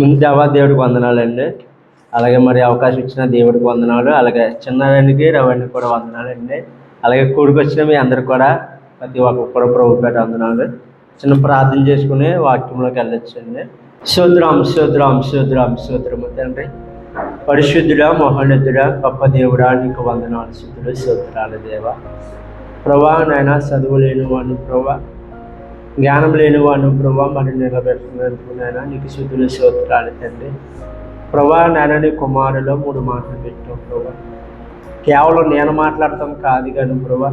ముందు దేవుడికి వందనాలండి. అలాగే మరి అవకాశం ఇచ్చిన దేవుడికి వందనాలు. అలాగే చిన్నవానికి రవానికి కూడా వందనాలండి. అలాగే కూడికి వచ్చిన మీ అందరికి కూడా ప్రతి ఒక్కరు ప్రభు పేట వందనాలు. చిన్న ప్రార్థన చేసుకుని వాక్యంలోకి వెళ్ళొచ్చండి. స్తోత్రము తండ్రి, పరిశుద్ధుడా, మహోన్నతుడా, గొప్ప దేవుడా, నీకు వందనాలు. శుద్ధుడు స్తోత్రాలు దేవా. ప్రభా నాయన, చదువు లేని వాడిని ప్రభా, జ్ఞానం లేని వాడిని ప్రభా, మరి నిలబెట్టుకున్నందుకు నాయన నీకు శుద్ధులు స్తోత్రాలు తండ్రి. ప్రభా నాయన, నీ కుమారులో 3 మాటలు పెట్టావు ప్రభా. కేవలం నేను మాట్లాడతాం కాదు కానీ ప్రభా,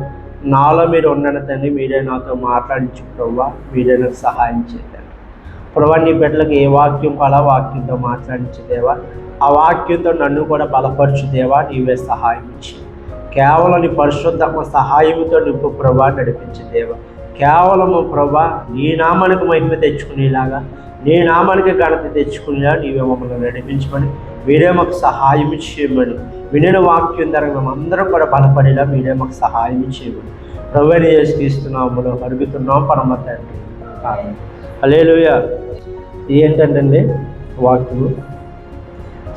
నాలో మీరు ఉన్నాను తండ్రి. మీరే నాతో మాట్లాడించు ప్రభా, మీరే నాకు సహాయం చేయండి ప్రభా. నీ బిడ్డలకు ఏ వాక్యం కావాలో వాక్యంతో మాట్లాడించు దేవా. ఆ వాక్యంతో నన్ను కూడా బలపరచు దేవా. నీవే సహాయం ఇచ్చి కేవలం నీ పరిశుద్ధాత్మ సహాయంతో నింపు ప్రభా, నడిపించు దేవా. కేవలము ప్రభా నీ నామానికి మహిమ తెచ్చుకునేలాగా, నీ నామానికి ఘనత తెచ్చుకునేలా నీవే మమ్మల్ని నడిపించమని, మీరే మాకు సహాయం చేయమని, వినిన వాక్యం ద్వారా మేమందరం కూడా బలపడేలా మీరే మాకు సహాయం చేయమని ప్రభువుని యేసుక్రీస్తునామములో అడుగుతున్నాం పరమ తండ్రి. హల్లెలూయా. ఏంటంటే వాక్యము,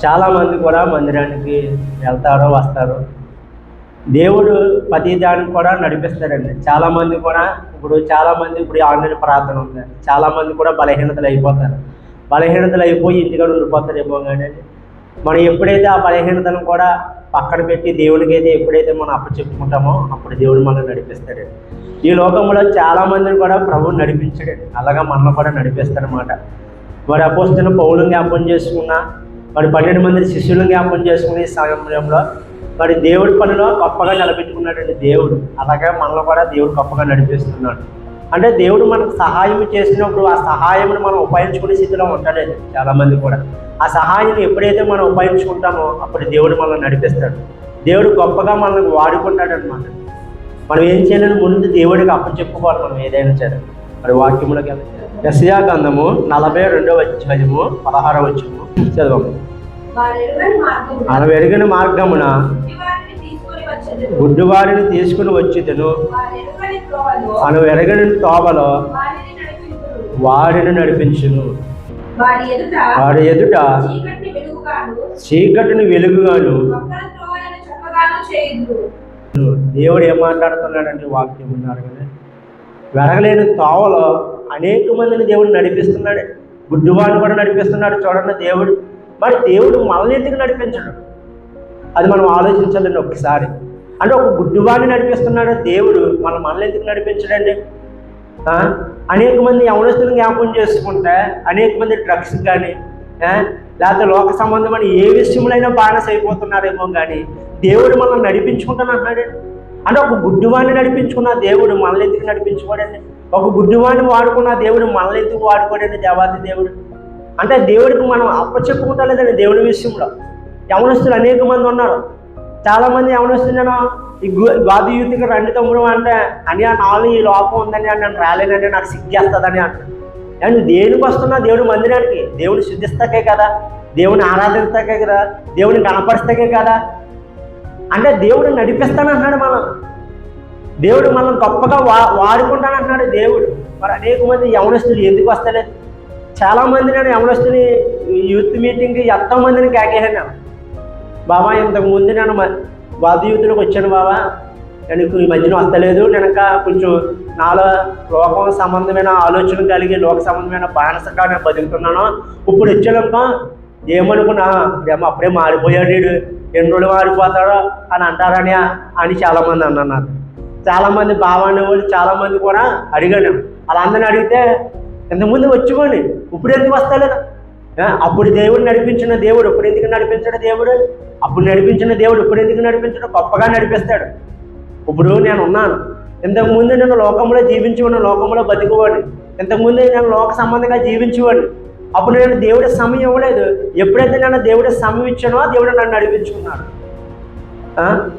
చాలామంది కూడా మందిరానికి వెళ్తారో వస్తారు, దేవుడు ప్రతి దానికి కూడా నడిపిస్తాడండి. చాలామంది కూడా ఇప్పుడు ఆన్లైన్ ప్రార్థన ఉంది, చాలామంది కూడా బలహీనతలు అయిపోయి ఇంటికాడ ఉండిపోతారేమో. కానీ మనం ఎప్పుడైతే ఆ బలహీనతను కూడా పక్కన పెట్టి దేవుడికి అయితే ఎప్పుడైతే మనం అప్పచెప్పుకుంటామో అప్పుడు దేవుడు మనల్ని నడిపిస్తాడండి. ఈ లోకంలో చాలామందిని కూడా ప్రభువు నడిపించాడండి, అలాగా మనల్ని కూడా నడిపిస్తాడనమాట. మరి అపోస్తలుడైన పౌలుని జ్ఞాపకం చేసుకున్నా, మరి 12 మంది శిష్యులను జ్ఞాపకం చేసుకునే సమయంలో మరి దేవుడి పనిలో గొప్పగా నిలబెట్టుకున్నాడండి దేవుడు. అలాగే మనలో కూడా దేవుడు గొప్పగా నడిపిస్తున్నాడు. అంటే దేవుడు మనకు సహాయం చేసినప్పుడు ఆ సహాయంను మనం ఉపయోగించుకునే స్థితిలో ఉండలేదు చాలామంది కూడా. ఆ సహాయాన్ని ఎప్పుడైతే మనం ఉపయోగించుకుంటామో అప్పుడు దేవుడు మనల్ని నడిపిస్తాడు. దేవుడు గొప్పగా మనల్ని వాడుకుంటాడు అనమాట. మనం ఏం చేయాలని ముందు దేవుడికి అప్పచెప్పుకోవాలి. మనం ఏదైనా సరే మరి వాక్యంలోకి వెళ్ళాలి. యెషయా గ్రంథము 42వ అధ్యాయము 16వ వచనము చదవము. మనం ఎరుగని మార్గమున గుడ్డివారిని తీసుకుని వచ్చేదను, మనం ఎరగని తోవలో వారిని నడిపించును. వారి ఎదుట చీకటిని వెలుగుగాను. దేవుడు ఏం మాట్లాడుతున్నాడంటే వాక్యం ఉన్నారు కదా, వెరగలేని తోవలో అనేక మందిని దేవుడు నడిపిస్తున్నాడు. గుడ్డివాడిని కూడా నడిపిస్తున్నాడు చూడండి దేవుడు. మరి దేవుడు మనల్ని ఎందుకు నడిపించడు? అది మనం ఆలోచించాలండి ఒకసారి. అంటే ఒక గుడ్డివాడిని నడిపిస్తున్నాడు దేవుడు, మనల్ని ఎందుకు నడిపించడండి? అనేక మంది యవనస్తులను జ్ఞాపకం చేసుకుంటే అనేక మంది డ్రగ్స్ కానీ లేకపోతే లోక సంబంధమైన ఏ విషయంలో బానిస అయిపోతున్నారేమో. కానీ దేవుడు మనల్ని నడిపించుకుంటాను అన్నాడు. అంటే ఒక గుడ్డివాడిని నడిపించుకున్న దేవుడు మనల్ని ఎందుకు నడిపించుకోడండి? ఒక గుడ్డివాడిని వాడుకున్న దేవుడు మనల్ని ఎందుకు వాడుకోడండి? దేవాది దేవుడు అంటే దేవుడికి మనం అప్పచెప్పుకుంటా లేదండి. దేవుడి విషయంలో యవనస్తులు అనేక మంది ఉన్నారు. చాలామంది యవనస్తులు ఈ గాది యూత్కి రండి తమ్ముడు అంటే అని నాలో ఈ లోపం ఉందని నేను రాలేనంటే నాకు సిగ్గేస్తుందని అంటాడు. అండ్ దేనికి వస్తున్నా దేవుడి మందిరానికి? దేవుని శుద్ధిస్తాకే కదా, దేవుని ఆరాధిస్తాకే కదా, దేవుని గణపరిస్తాకే కదా. అంటే దేవుడు నడిపిస్తానంటున్నాడు మనం. దేవుడు మనం గొప్పగా వాడుకుంటానంటున్నాడు దేవుడు. మరి అనేక మంది యవనస్తులు ఎందుకు వస్తలేదు? చాలామంది నేను యవనస్తుని యూత్ మీటింగ్కి ఎంతోమందిని కేకేసాను. బాబా ఇంతకుముందు నేను వాది యూత్లోకి వచ్చాను బాబా, నేను ఈ మధ్యన వస్తలేదు, నేను ఇంకా కొంచెం నాలో లోకం సంబంధమైన ఆలోచన కలిగి లోక సంబంధమైన బానిసగా నేను బతుకుతున్నాను. ఇప్పుడు వచ్చానుకో ఏమనుకున్నా అప్పుడే మారిపోయాడు వీడు, ఎన్ని రోజులు మారిపోతాడో అని అంటారని చాలామంది అన్నారు నాకు. చాలామంది బాబా అనేవాళ్ళు చాలామంది కూడా అడిగాను. వాళ్ళందరినీ అడిగితే ఇంతకుముందు వచ్చుకోండి, ఇప్పుడు ఎందుకు వస్తలేదు? అప్పుడు దేవుడు నడిపించిన దేవుడు ఇప్పుడు ఎందుకు నడిపించాడు? దేవుడు అప్పుడు నడిపించిన దేవుడు ఇప్పుడు ఎందుకు నడిపించడం? గొప్పగా నడిపిస్తాడు. ఇప్పుడు నేను ఉన్నాను, ఇంతకుముందు నేను లోకంలో జీవించేవాడిని, లోకంలో బతికేవాడిని. ఇంతకుముందు నేను లోక సంబంధంగా జీవించేవాడిని. అప్పుడు నేను దేవుడి సమయం ఇవ్వలేదు. ఎప్పుడైతే నేను దేవుడి సమయం ఇచ్చానో దేవుడు నన్ను నడిపించుకున్నాడు.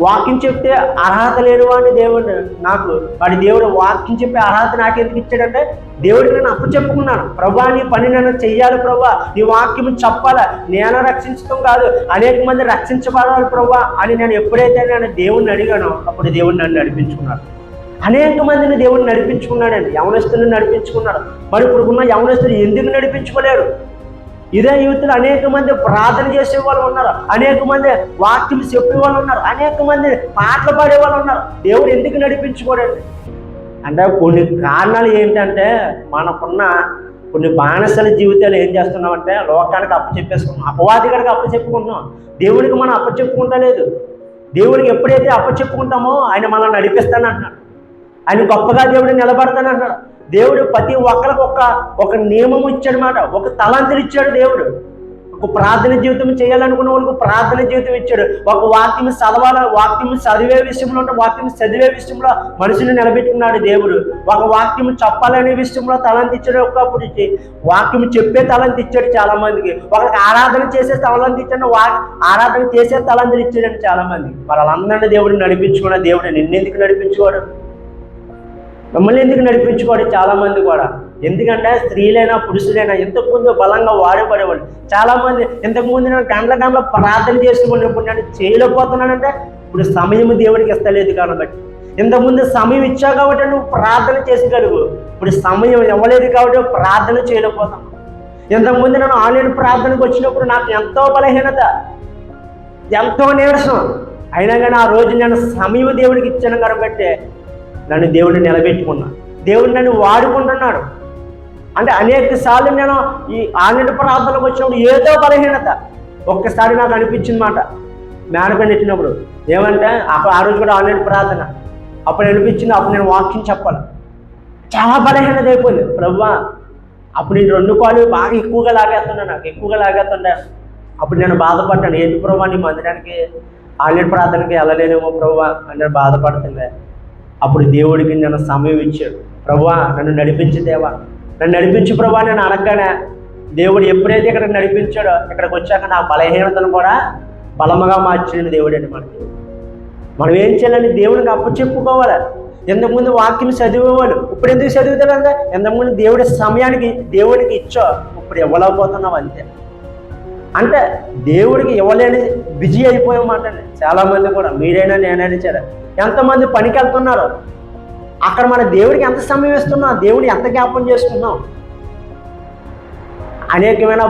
వాక్యం చెప్తే అర్హత లేని వాడిని దేవుడు నాకు, వాడి దేవుడు వాక్యం చెప్పే అర్హత నాకు ఎందుకు ఇచ్చాడంటే దేవుడికి నేను అప్పచెప్పుకున్నాను. ప్రభా నీ పని నేను చెయ్యాలి ప్రభా, నీ వాక్యం చెప్పాలా, నేను రక్షించడం కాదు అనేక మంది రక్షించబడాలి ప్రభా అని నేను ఎప్పుడైతే నేను దేవుడిని అడిగానో అప్పుడు దేవుడు నన్ను నడిపించుకున్నాడు. అనేక మందిని దేవుడు నడిపించుకున్నాడండి, యవనస్తులను నడిపించుకున్నాడు. మరి ఇప్పుడు ఉన్న యవనస్తులు ఎందుకు నడిపించుకోలేరు? ఇదే యూత్లో అనేక మంది ప్రార్థన చేసే వాళ్ళు ఉన్నారు, అనేక మంది వాక్యం చెప్పే వాళ్ళు ఉన్నారు, అనేక మంది పాటలు పాడే వాళ్ళు ఉన్నారు. దేవుడు ఎందుకు నడిపించుకోడండి అంటే కొన్ని కారణాలు ఏంటంటే మనకున్న కొన్ని బానిసల జీవితాలు ఏం చేస్తున్నామంటే లోకానికి అప్పచెప్పేసుకున్నాం, అపవాదిగాడికి అప్పచెప్పుకుంటున్నాం, దేవుడికి మనం అప్పచెప్పుకుంటా లేదు. దేవుడికి ఎప్పుడైతే అప్పచెప్పుకుంటామో ఆయన మనల్ని నడిపిస్తానంటున్నాడు, ఆయన గొప్పగా దేవుడు నిలబడతానంటున్నాడు. దేవుడు ప్రతి ఒక్కరికి ఒక నియమం ఇచ్చాడు మాట, ఒక తలాంతులు ఇచ్చాడు. దేవుడు ఒక ప్రార్థన జీవితం చేయాలనుకున్న వాళ్ళకి ప్రార్థన జీవితం ఇచ్చాడు. ఒక వాక్యం చదవాల, వాక్యం చదివే విషయంలో అంటే వాక్యం చదివే విషయంలో మనిషిని నిలబెట్టుకున్నాడు దేవుడు. ఒక వాక్యం చెప్పాలనే విషయంలో తలంతి ఇచ్చాడు, ఒకప్పుడు వాక్యం చెప్పే తలంతి ఇచ్చాడు చాలా మందికి. ఒకరికి ఆరాధన చేసే తలంతి ఇచ్చాడు, ఆరాధన చేసే తలంతులు ఇచ్చాడండి చాలా మందికి. వాళ్ళందరినీ దేవుడు నడిపించుకున్న దేవుడు నిన్నెందుకు నడిపించుకోడు, మిమ్మల్ని ఎందుకు నడిపించుకోడు చాలా మంది కూడా. ఎందుకంటే స్త్రీలైనా పురుషులైనా ఇంతకుముందు బలంగా వాడేపడేవాళ్ళు చాలా మంది. ఇంతకుముందు నేను గంటల ప్రార్థన చేసుకుని ఇప్పుడు నేను చేయలేకపోతున్నానంటే ఇప్పుడు సమయం దేవుడికి ఇస్తలేదు కాబట్టి. ఇంతకుముందు సమయం ఇచ్చా కాబట్టి నువ్వు ప్రార్థన చేసేగలుగు, ఇప్పుడు సమయం ఇవ్వలేదు కాబట్టి ప్రార్థన చేయలేకపోతాను. ఇంతకుముందు నేను ఆన్లైన్ ప్రార్థనకు వచ్చినప్పుడు నాకు ఎంతో బలహీనత, ఎంతో నీరసం, అయినా కానీ ఆ రోజు నేను సమయం దేవుడికి ఇచ్చాను కాబట్టి నన్ను దేవుడిని నిలబెట్టుకున్నా, దేవుడు నన్ను వాడుకుంటున్నాడు. అంటే అనేక సార్లు నేను ఈ ఆన్లైన్ ప్రార్థనకు వచ్చినప్పుడు ఏదో బలహీనత ఒక్కసారి నాకు అనిపించింది మాట మేనపైన ఎట్టినప్పుడు. ఏమంటే అప్పుడు ఆ రోజు కూడా ఆన్లైన్ ప్రార్థన అప్పుడు అనిపించింది, అప్పుడు నేను వాక్యం చెప్పాలి, చాలా బలహీనత అయిపోయింది. ప్రభువా అప్పుడు నేను 2 కాళ్ళు బాగా ఎక్కువగా లాగేస్తున్నా, నాకు ఎక్కువగా లాగేస్తుండే. అప్పుడు నేను బాధపడ్డాను, ఏంటి ప్రభువా నీ మందిరానికి ఆన్లైన్ ప్రార్థనకి వెళ్ళలేనేమో ప్రభువా అని నేను బాధపడుతుండే. అప్పుడు దేవుడికి నేను సమయం ఇచ్చాడు, ప్రభువా నన్ను నడిపించు దేవా, నన్ను నడిపించు ప్రభువా నేను అనగానే దేవుడు ఎప్పుడైతే ఇక్కడ నడిపించాడో ఇక్కడికి వచ్చాక నా బలహీనతను కూడా బలముగా మార్చిన దేవుడు అండి. మనం ఏం చేయాలని దేవుడికి అప్పచెప్పుకోవాలి. ఎంతకుముందు వాక్యం చదివేవాళ్ళు ఇప్పుడు ఎందుకు చదువుతారంటే ఎంతకుముందు దేవుడి సమయానికి దేవుడికి ఇచ్చో ఇప్పుడు ఇవ్వలేకపోతున్నావు అంతే. అంటే దేవుడికి ఇవ్వలేని బిజీ అయిపోయామాట చాలామంది కూడా. మీరైనా నేనైనా సరే ఎంతమంది పనికి వెళ్తున్నారు, అక్కడ మన దేవుడికి ఎంత సమయం ఇస్తున్నాం, దేవుడిని ఎంత జ్ఞాపకం చేసుకున్నాం. అనేకమైన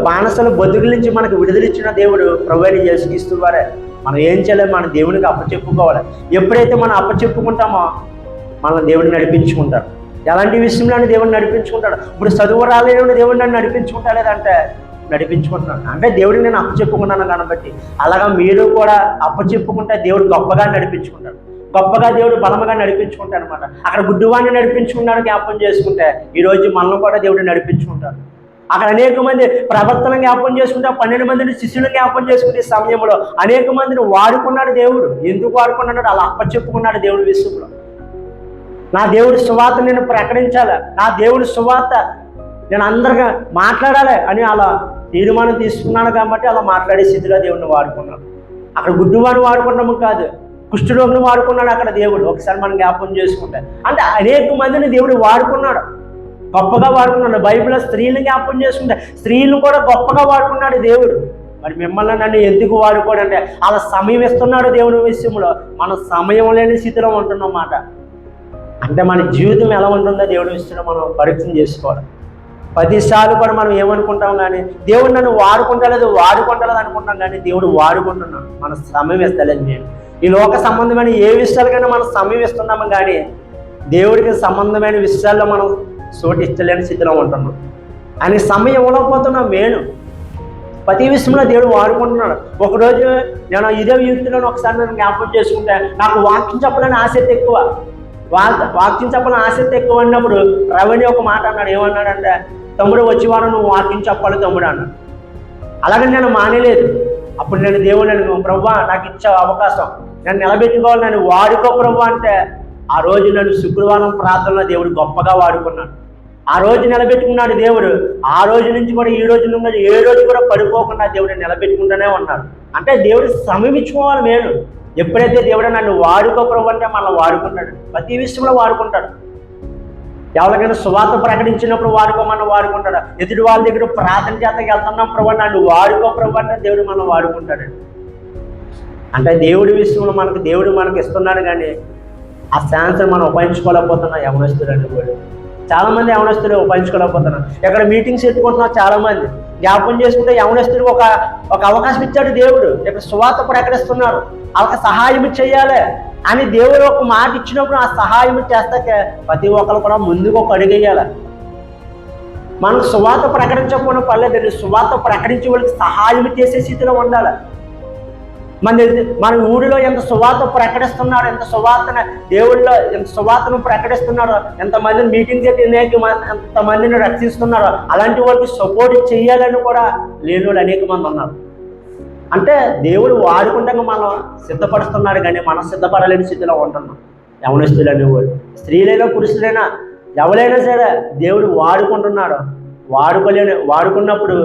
బానిసల బతుకుల నుంచి మనకు విడుదలిచ్చిన దేవుడు ప్రభువైన యేసుక్రీస్తు వారే. మనం ఏం చేయలేదు, మన దేవునికి అప్పచెప్పుకోవాలి. ఎప్పుడైతే మనం అప్పచెప్పుకుంటామో మన దేవుడిని నడిపించుకుంటాడు. ఎలాంటి విషయంలోనే దేవుడిని నడిపించుకుంటాడు. ఇప్పుడు చదువు రాలేని దేవుడిని నన్ను నడిపించుకుంటలేదంటే నడిపించుకుంటున్నాను అంటే దేవుడిని నేను అప్పచెప్పుకున్నాను కాబట్టి. అలాగా మీరు కూడా అప్పచెప్పుకుంటే దేవుడు గొప్పగా నడిపించుకుంటాడు, గొప్పగా దేవుడు బలముగా నడిపించుకుంటాడు అనమాట. అక్కడ గుడ్డివాడిని నడిపించుకున్నాడు జ్ఞాపకం చేసుకుంటే ఈరోజు మనల్ని కూడా దేవుడు నడిపించుకుంటాడు. అక్కడ అనేక మంది ప్రవర్తన జ్ఞాపకం చేసుకుంటే 12 మందిని శిష్యులు జ్ఞాపకం చేసుకునే సమయంలో అనేక మందిని వాడుకున్నాడు దేవుడు. ఎందుకు వాడుకున్నాడు, అలా అప్పచెప్పుకున్నాడు దేవుడి విషయంలో. నా దేవుడి సువార్త నేను ప్రకటించాలి, నా దేవుడి సువార్త నేను అందరిగా మాట్లాడాలి అని అలా తీర్మానం తీసుకున్నాను కాబట్టి అలా మాట్లాడే స్థితిలో దేవుడిని వాడుకున్నాడు. అక్కడ గుడ్డివాడిని వాడుకున్నాము కాదు, కుష్ఠరోగిని వాడుకున్నాడు అక్కడ దేవుడు. ఒకసారి మనం జ్ఞాపకం చేసుకుంటే అంటే అనేక మందిని దేవుడు వాడుకున్నాడు, గొప్పగా వాడుకున్నాడు. బైబిల్లో స్త్రీలను జ్ఞాపకం చేసుకుంటే స్త్రీలను కూడా గొప్పగా వాడుకున్నాడు దేవుడు. మరి మిమ్మల్ని నన్ను ఎందుకు వాడుకోడంటే అలా సమయం ఇస్తున్నాడు దేవుడి విషయంలో. మనం సమయం లేని స్థితిలో ఉంటున్నమాట. అంటే మన జీవితం ఎలా ఉంటుందో దేవుడి విషయంలో మనం పరీక్ష చేసుకోవాలి. 10 సార్లు కూడా మనం ఏమనుకుంటాం కానీ దేవుడు నన్ను వాడుకుంటలేదు అనుకుంటాం కానీ దేవుడు వాడుకుంటున్నాడు. మన సమయం ఇస్తలేదు. నేను ఈ లోక సంబంధమైన ఏ విషయాలకైనా మనం సమయం ఇస్తున్నాము కానీ దేవుడికి సంబంధమైన విషయాల్లో మనం చోటు ఇష్టలేని స్థితిలో ఉంటున్నాం. ఆయన సమయం ఇవ్వలేకపోతున్నాం. ప్రతి విషయంలో దేవుడు వాడుకుంటున్నాడు. ఒకరోజు నేను ఇదే యుక్తిలో ఒకసారి నేను జ్ఞాపకం చేసుకుంటే నాకు వాక్యం చెప్పాలని ఆసక్తి ఎక్కువ, వాక్యం చెప్పాలని ఆసక్తి ఎక్కువ అన్నప్పుడు రవణి ఒక మాట అన్నాడు. ఏమన్నాడంటే, తమ్ముడు వచ్చేవాడు నువ్వు వాక్యం చెప్పాలి తమ్ముడు అన్నాడు. అలాగే నేను మానేలేదు. అప్పుడు నేను దేవుడు ప్రభువా నాకు ఇచ్చే అవకాశం నన్ను నిలబెట్టుకోవాలి, నన్ను వాడుకో ప్రభువా అంటే ఆ రోజు నన్ను శుక్రవారం ప్రార్థనలో దేవుడు గొప్పగా వాడుకున్నాడు. ఆ రోజు నిలబెట్టుకున్నాడు దేవుడు. ఆ రోజు నుంచి కూడా ఈ రోజు నుండి ఏ రోజు కూడా పడిపోకుండా దేవుడు నిలబెట్టుకుంటూనే ఉన్నాడు. అంటే దేవుడు సమయం ఇచ్చుకోవాలి. నేను ఎప్పుడైతే దేవుడు నన్ను వాడుకో ప్రభు అంటే మనల్ని వాడుకుంటాడు, ప్రతి విషయంలో వాడుకుంటాడు. ఎవరికైనా సువార్త ప్రకటించినప్పుడు వాడుకోమని వాడుకుంటాడు. ఎదుటి వాళ్ళ దగ్గర ప్రార్థన చేతకి వెళ్తున్నాం ప్రభు నన్ను వాడుకో ప్రభు అంటే దేవుడు మనం వాడుకుంటాడు. అంటే దేవుడి విషయంలో దేవుడు మనకు ఇస్తున్నాడు కానీ ఆ ఛాన్స్ మనం ఉపయోగించుకోలేకపోతున్నాం. యవనస్తులు అంటే కూడా చాలామంది యవనస్తులు ఉపయోగించుకోలేకపోతున్నాం. ఎక్కడ మీటింగ్స్ ఎత్తుకుంటున్నాం చాలామంది. జ్ఞాపకం చేసుకుంటే యవనస్తుడికి ఒక అవకాశం ఇచ్చాడు దేవుడు. ఇక్కడ సువార్త ప్రకటిస్తున్నారు, వాళ్ళకి సహాయం చేయాలి అని దేవుడు ఒక మాట ఇచ్చినప్పుడు ఆ సహాయం చేస్తాక ప్రతి ఒక్కరు కూడా ముందుకు ఒక అడుగేయాలి. మనకు సువార్త ప్రకటించకపోయినా పర్లేదండి, సువార్త ప్రకటించే వాళ్ళకి సహాయం చేసే స్థితిలో ఉండాలి. మన ఊరిలో ఎంత సువార్త ప్రకటిస్తున్నారో, ఎంత సువార్తను దేవుళ్ళో ఎంత సువార్తను ప్రకటిస్తున్నారో, ఎంతమందిని మీటింగ్ చేసి ఎంతమందిని రక్షిస్తున్నారో అలాంటి వాళ్ళకి సపోర్ట్ చేయాలని కూడా లేని వాళ్ళు అనేక మంది ఉన్నారు. అంటే దేవుడు వాడుకుంటాక మనం సిద్ధపడుతున్నాడు, కానీ మనం సిద్ధపడలేని స్థితిలో ఉంటున్నాం. యవనస్తులు అనేవాడు, స్త్రీలైనా పురుషులైనా ఎవరైనా సరే దేవుడు వాడుకుంటున్నాడు. వాడుకున్నప్పుడు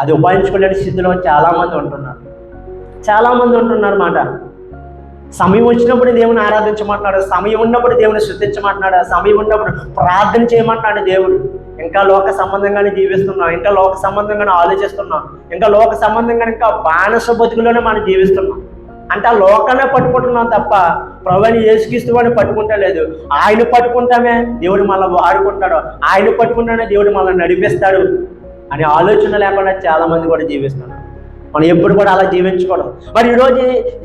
అది ఉపయోగించుకోలేని స్థితిలో చాలామంది ఉంటున్నారు మాట. సమయం వచ్చినప్పుడు దేవుని ఆరాధించమంటున్నాడు, సమయం ఉన్నప్పుడు దేవుని స్తుతించమంటున్నాడు, సమయం ఉన్నప్పుడు ప్రార్థన చేయమంటున్నాడు దేవుడు. ఇంకా లోక సంబంధంగానే జీవిస్తున్నాం, ఇంకా లోక సంబంధంగానే ఆలోచిస్తున్నాం, ఇంకా లోక సంబంధంగా ఇంకా బానిస బతుకులోనే మనం జీవిస్తున్నాం. అంటే ఆ లోకాన్ని పట్టుకుంటున్నాం తప్ప ప్రభువుని యేసుక్రీస్తు అని పట్టుకుంటా లేదు. ఆయన పట్టుకుంటామే దేవుడు మళ్ళీ వాడుకుంటాడు, ఆయన పట్టుకుంటానే దేవుడు మళ్ళీ నడిపిస్తాడు అనే ఆలోచన లేకుండా చాలామంది కూడా జీవిస్తున్నారు. మనం ఎప్పుడు కూడా అలా జీవించకూడదు. మరి ఈరోజు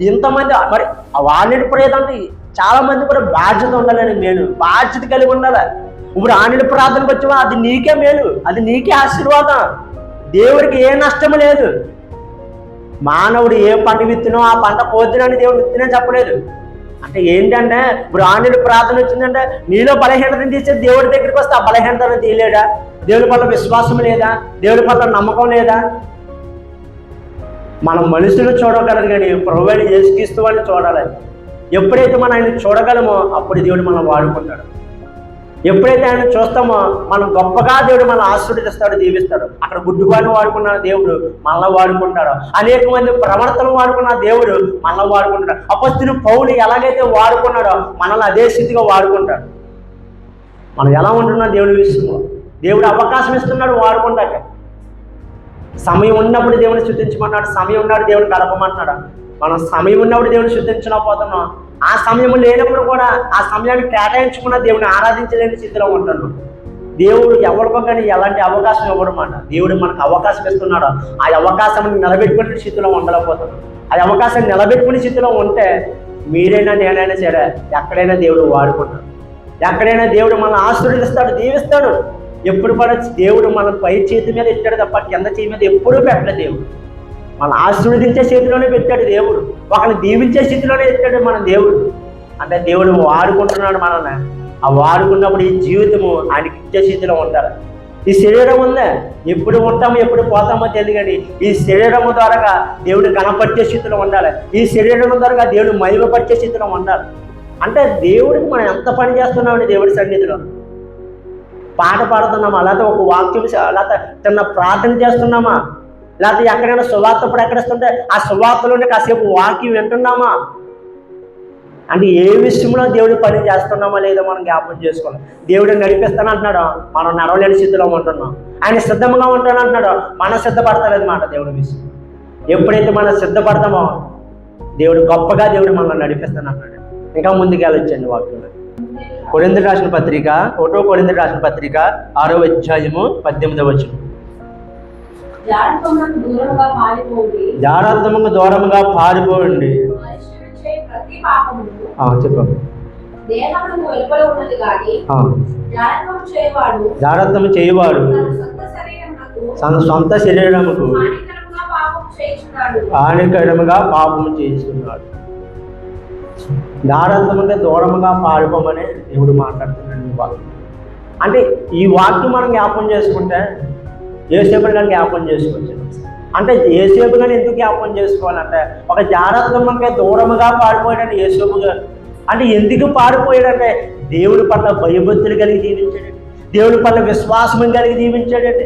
ఇంతమంది మరి వాణిడి ప్రేదంటే చాలామంది కూడా బాధ్యత ఉండాలని, నేను బాధ్యత కలిగి ఉండాలి. ఇప్పుడు ఆనిడి ప్రార్థనకు వచ్చావా, అది నీకే మేలు, అది నీకే ఆశీర్వాదం, దేవుడికి ఏ నష్టం లేదు. మానవుడు ఏ పంట విత్తునో ఆ పంట పోతునని దేవుడు విత్తునే చెప్పలేదు. అంటే ఏంటంటే ఇప్పుడు ఆనిడి ప్రార్థన వచ్చిందంటే నీలో బలహీనతను తీసే దేవుడి దగ్గరికి వస్తే ఆ బలహీనతను తీయలేడా? దేవుడి పట్ల విశ్వాసం లేదా? దేవుడి పట్ల నమ్మకం లేదా? మనం మనుషులు చూడగలరు, కానీ ప్రభువుని యేసుక్రీస్తు అని చూడాలి. ఎప్పుడైతే మనం ఆయన చూడగలమో అప్పుడు దేవుడు మనం వాడుకుంటాడు. ఎప్పుడైతే ఆయన చూస్తామో మనం గొప్పగా దేవుడు మన ఆశీర్వదిస్తాడు, దీవిస్తాడు. అక్కడ గుడ్డుగాను వాడుకున్న దేవుడు మనల్ని వాడుకుంటాడు. అనేక మంది ప్రవర్తన వాడుకున్న దేవుడు మనల్ని వాడుకుంటాడు. అపొస్తలుడు పౌలు ఎలాగైతే వాడుకున్నాడో మనల్ని అదే స్థితిగా వాడుకుంటాడు. మనం ఎలా ఉంటున్నాం దేవుడి విషయంలో, దేవుడు అవకాశం ఇస్తున్నాడు వాడుకుంటాక. సమయం ఉన్నప్పుడు దేవుని స్తుతించమన్నాడు, సమయం ఉన్నప్పుడు దేవుని గడపమంటున్నాడు. మనం సమయం ఉన్నప్పుడు దేవుని స్తుతించలేకపోతున్నాం, ఆ సమయం లేనప్పుడు కూడా ఆ సమయాన్ని కేటాయించుకున్న దేవుని ఆరాధించలేని స్థితిలో ఉంటున్నాం. దేవుడు ఎవరికో కానీ ఎలాంటి అవకాశం ఇవ్వడమాట. దేవుడు మనకు అవకాశం ఇస్తున్నాడు, ఆ అవకాశాన్ని నిలబెట్టుకునే స్థితిలో ఉండలేకపోతున్నాం. ఆ అవకాశాన్ని నిలబెట్టుకునే స్థితిలో ఉంటే మీరైనా నేనైనా సరే ఎక్కడైనా దేవుడు వాడుకుంటాడు, ఎక్కడైనా దేవుడు మనల్ని ఆశీర్వదిస్తాడు, దీవిస్తాడు. ఎప్పుడు కూడా దేవుడు మన పై చేతి మీద ఎత్తాడు తప్ప కింద చేతి మీద ఎప్పుడూ పెట్టలేదు. దేవుడు మన ఆశీర్వదించే చేతిలోనే పెట్టాడు, దేవుడు ఒకరిని దీవించే స్థితిలోనే ఎత్తాడు మన దేవుడు. అంటే దేవుడు వాడుకుంటున్నాడు మనల్ని. ఆ వాడుకున్నప్పుడు ఈ జీవితము ఆయనకి ఇచ్చే స్థితిలో ఉండాలి. ఈ శరీరం ఉందా, ఎప్పుడు ఉంటామో ఎప్పుడు పోతామో తెలియదు, కానీ ఈ శరీరం ద్వారా దేవుడు కనపరిచే స్థితిలో ఉండాలి. ఈ శరీరం ద్వారా దేవుడు మహిమపరిచే స్థితిలో ఉండాలి. అంటే దేవుడికి మనం ఎంత పని చేస్తున్నామండి దేవుడి సన్నిధిలో. పాట పాడుతున్నామా, లేకపోతే ఒక వాక్యం, లేకపోతే చిన్న ప్రార్థన చేస్తున్నామా, లేకపోతే ఎక్కడైనా సువార్త ప్రకటిస్తుంటే ఆ సువార్తలోనే కాసేపు వాక్యం వింటున్నామా? అంటే ఏ విషయంలో దేవుడి పని చేస్తున్నామో లేదో మనం జ్ఞాపకం చేసుకోవాలి. దేవుడు నడిపిస్తానంటున్నాడు, మనం నడవలేని స్థితిలో ఉంటున్నాం. ఆయన సిద్ధంగా ఉంటానంటున్నాడు, మనం సిద్ధపడతలేదు మాట దేవుడి విషయం. ఎప్పుడైతే మనం సిద్ధపడతామో దేవుడు గొప్పగా దేవుడు మనల్ని నడిపిస్తానంటున్నాడు. ఇంకా ముందుకు వెళ్ళొచ్చండి వాక్యంలో. కొరింథీయులకు రాసిన పత్రిక 1 కొరింథీయులకు రాసిన పత్రిక 6వ అధ్యాయము 18వ వచనం. జాగ్రత్తగా దూరంగా పారిపోండి. చెప్పండి. జాగ్రత్త చేయవాడు తన సొంత శరీరముకు హానికరముగా పాపము చేస్తున్నాడు. జాగ్రత్తగా దూరముగా పారిపోమని దేవుడు మాట్లాడుతున్నాడు ఈ వాక్యం. అంటే ఈ వాక్యం మనం జ్ఞాపకం చేసుకుంటే యోసేపుని కానీ జ్ఞాపకం చేసుకోవచ్చు. అంటే యోసేపు కానీ ఎందుకు జ్ఞాపకం చేసుకోవాలంటే ఒక జాగ్రత్తగా దూరముగా పారిపోయాడని యోసేపు గారు. అంటే ఎందుకు పారిపోయాడంటే దేవుడి పట్ల భయభక్తులు కలిగి జీవించాడండి, దేవుడి పట్ల విశ్వాసం కలిగి జీవించాడండి,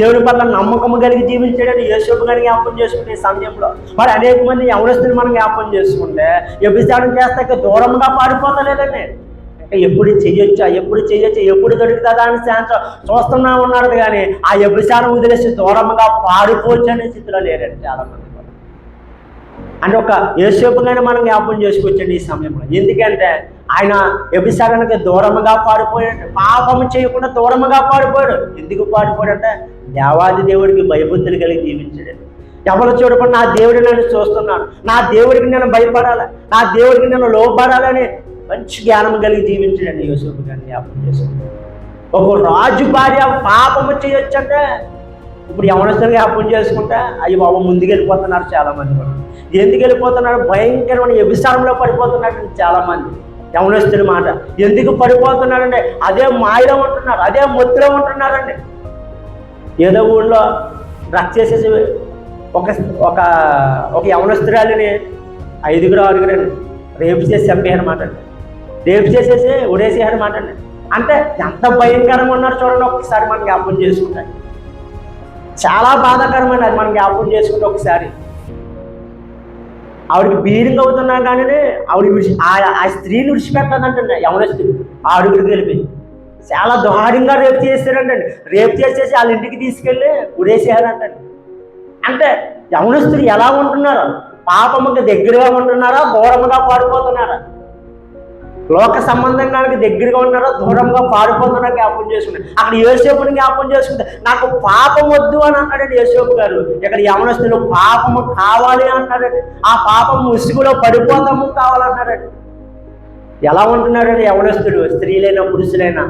దేవుడి పట్ల నమ్మకం కలిగి జీవించాడని యోసేపు గారిని జ్ఞాపకం చేసుకునే సమయంలో. మరి అనేక మంది యవనస్తులు మనం జ్ఞాపకం చేసుకుంటే వ్యభిచారం చేస్తాక దూరంగా పారిపోతలేదండి. అంటే ఎప్పుడు చెయ్యొచ్చా, ఎప్పుడు దొరుకుతుందా అని చూస్తున్నా ఉన్నాడు, కానీ ఆ వ్యభిచారం వదిలేసి దూరంగా పారిపోవచ్చు అనే స్థితిలో లేరండి చాలామంది. అంటే ఒక యోసేపు గారిని మనం జ్ఞాపకం చేసుకోవచ్చండి ఈ సమయంలో. ఎందుకంటే ఆయన వ్యభిచారానికి దూరముగా పారిపోయాడు, పాపము చేయకుండా దూరముగా పారిపోయాడు. ఎందుకు పారిపోయాడంటే దేవాది దేవుడికి భయబుద్ధులు కలిగి జీవించాడు. ఎవరు చూడకుండా నా దేవుడిని నన్ను చూస్తున్నాను, నా దేవుడికి నేను భయపడాలి, నా దేవుడికి నేను లోపడాలని మంచి జ్ఞానం కలిగి జీవించాడండి యోసేపు గారిని జ్ఞాపకం చేసుకుంటాడు. ఒక రాజు భార్య పాపము చేయొచ్చంటే ఇప్పుడు యవనస్తులు జ్ఞాపకం చేసుకుంటే అయ్యి బాబు ముందుకు వెళ్ళిపోతున్నారు చాలామంది కూడా. ఎందుకు వెళ్ళిపోతున్నారు? భయంకరమైన వ్యభిచారంలో పడిపోతున్నారు చాలామంది యవనస్తుల మాట. ఎందుకు పడిపోతున్నారంటే అదే మాయలో ఉంటున్నారు, అదే మొత్తులో ఉంటున్నారండి. ఏదో ఊళ్ళో డ్రగ్ చేసేసి ఒక ఒక ఒక యవనస్తురాలిని 5-6 రేపు చేసి చంపేయనమాట అండి. రేపు చేసేసి ఉడేసేయనమాట అండి. అంటే ఎంత భయంకరంగా ఉన్నారు చూడండి. ఒకసారి మనం జ్ఞాపకం చేసుకుంటాం, చాలా బాధాకరమైన అది మనం జ్ఞాపకం చేసుకుంటే ఒకసారి ఆవిడకి బీరింగ్ అవుతున్నా కానీ ఆవిడ ఆ స్త్రీని విడిచిపెట్టదంటండి. యవనస్తులు 6 వెళ్ళిపోయి చాలా దారుణంగా రేపు చేశారంటండి. రేపు చేసేసి వాళ్ళ ఇంటికి తీసుకెళ్ళి ఉడేసేయాలంటండి. అంటే యవనస్తులు ఎలా ఉంటున్నారు? పాపముకి దగ్గరగా ఉంటున్నారా, దూరంగా పారిపోతున్నారా? లోక సంబంధంగానికి దగ్గరగా ఉన్నారా, దూరంగా పారిపోతున్నారా జ్ఞాపకం చేసుకుంటే అక్కడ యోసేపుని జ్ఞాపకం చేసుకుంటే నాకు పాపం వద్దు అని అన్నాడండి యోసేపు గారు. ఇక్కడ యవనస్తులు పాపము కావాలి అంటారండి. ఆ పాపం ముసుగులో పడిపోతాము కావాలన్నారండి. ఎలా ఉంటున్నారండి యవనస్తులు? స్త్రీలైనా పురుషులైనా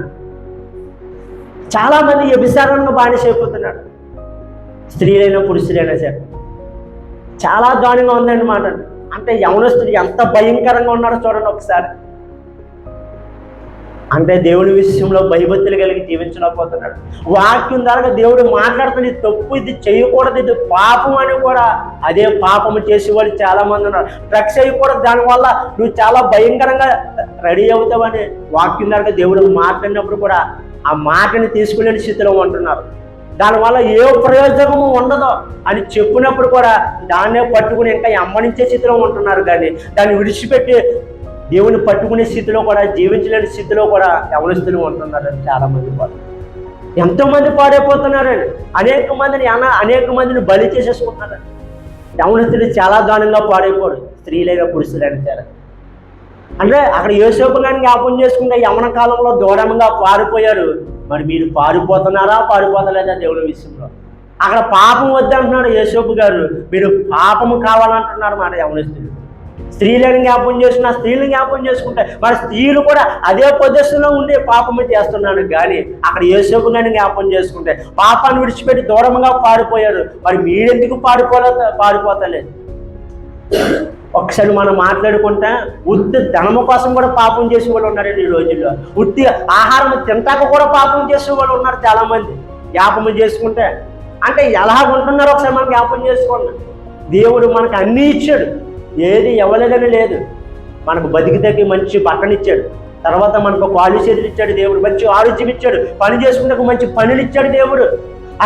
చాలామంది వ్యభిచారంగా బానిస అయిపోతున్నాడు. స్త్రీలైనా పురుషులైనా సరే చాలా దారుణంగా ఉందండి మాట. అంటే యవనస్తుడు ఎంత భయంకరంగా ఉన్నాడో చూడండి ఒకసారి. అంటే దేవుడి విషయంలో భయభక్తులు కలిగి జీవించలేకపోతున్నాడు. వాక్యం ద్వారా దేవుడు మాట్లాడుతుంది, తప్పు ఇది చేయకూడదు, ఇది పాపం అని కూడా అదే పాపము చేసేవాళ్ళు చాలామంది ఉన్నారు. డ్రగ్స్ చేయకూడదు, దానివల్ల నువ్వు చాలా భయంకరంగా రెడీ అవుతావని వాక్యం ద్వారా దేవుడు మాట్లాడినప్పుడు కూడా ఆ మాటని తీసుకునే స్థితిలో ఉంటున్నారు. దానివల్ల ఏ ప్రయోజనము ఉండదో అని చెప్పినప్పుడు కూడా దాన్నే పట్టుకుని ఇంకా అమ్మనించే స్థితిలో ఉంటున్నారు. కానీ దాన్ని విడిచిపెట్టి దేవుని పట్టుకునే స్థితిలో కూడా, జీవించలేని స్థితిలో కూడా యవనస్తులు ఉంటున్నారని చాలామంది కూడా. ఎంతోమంది పాడైపోతున్నారండి. అనేక మందిని బలి చేసేసుకుంటున్నారండి. యవనస్తులు చాలా దారుణంగా పాడైపోరు, స్త్రీలైన పురుషులైన సరే. అంటే అక్కడ యోసేపు గారిని జ్ఞాపకం చేసుకుంటే యవన కాలంలో దూరంగా పారిపోయారు. మరి మీరు పారిపోతున్నారా, పారిపోతలేదా దేవుని విషయంలో? అక్కడ పాపం వద్దంటున్నాడు యోసేపు గారు, మీరు పాపము కావాలంటున్నారు మాట యవనస్తులు. స్త్రీలను జ్ఞాపకం చేసుకున్న స్త్రీలను జ్ఞాపకం చేసుకుంటే మరి స్త్రీలు కూడా అదే పొజిషన్లో ఉండి పాపము చేస్తున్నాడు. కానీ అక్కడ యేసేపు గారిని జ్ఞాపకం చేసుకుంటే పాపాన్ని విడిచిపెట్టి దూరంగా పారిపోయారు. మరి మీరెందుకు పారిపోతలేదు? ఒకసారి మనం మాట్లాడుకుంటే ఉత్తి ధనము కోసం కూడా పాపం చేసే వాళ్ళు ఉన్నారండి ఈ రోజుల్లో. ఉత్తి ఆహారం తింటాక కూడా పాపం చేసే వాళ్ళు ఉన్నారు చాలామంది. జ్ఞాపకం చేసుకుంటే అంటే ఎలా ఉంటున్నారో ఒకసారి మనం జ్ఞాపకం చేసుకోండి. దేవుడు మనకు అన్నీ ఇచ్చాడు, ఏది ఇవ్వలేదని లేదు. మనకు బతికితేకి మంచి బట్టనిచ్చాడు, తర్వాత మనకు కాళ్ళు చేతులు ఇచ్చాడు దేవుడు, మంచి ఆరోగ్యం ఇచ్చాడు, పని చేసుకునే మంచి పనులు ఇచ్చాడు దేవుడు.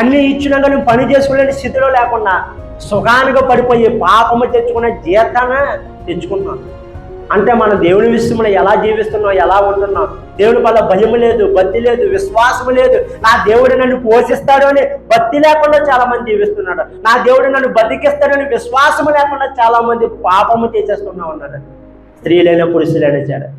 అన్నీ ఇచ్చినా కానీ పని చేసుకోలేని స్థితిలో లేకుండా సుఖానికి పడిపోయి పాపము తెచ్చుకునే జీతాన్ని తెచ్చుకుంటున్నాం. అంటే మనం దేవుని విషయంలో ఎలా జీవిస్తున్నాం, ఎలా ఉంటున్నాం? దేవుని వల్ల భయం లేదు, భక్తి లేదు, విశ్వాసం లేదు. నా దేవుడు నన్ను పోషిస్తాడు అని భక్తి లేకుండా చాలా మంది జీవిస్తున్నాడు. నా దేవుడు నన్ను బతికిస్తాడని విశ్వాసం లేకుండా చాలా మంది పాపము చేసేస్తున్నా ఉన్నారు, స్త్రీలైనా పురుషులైనా సరే.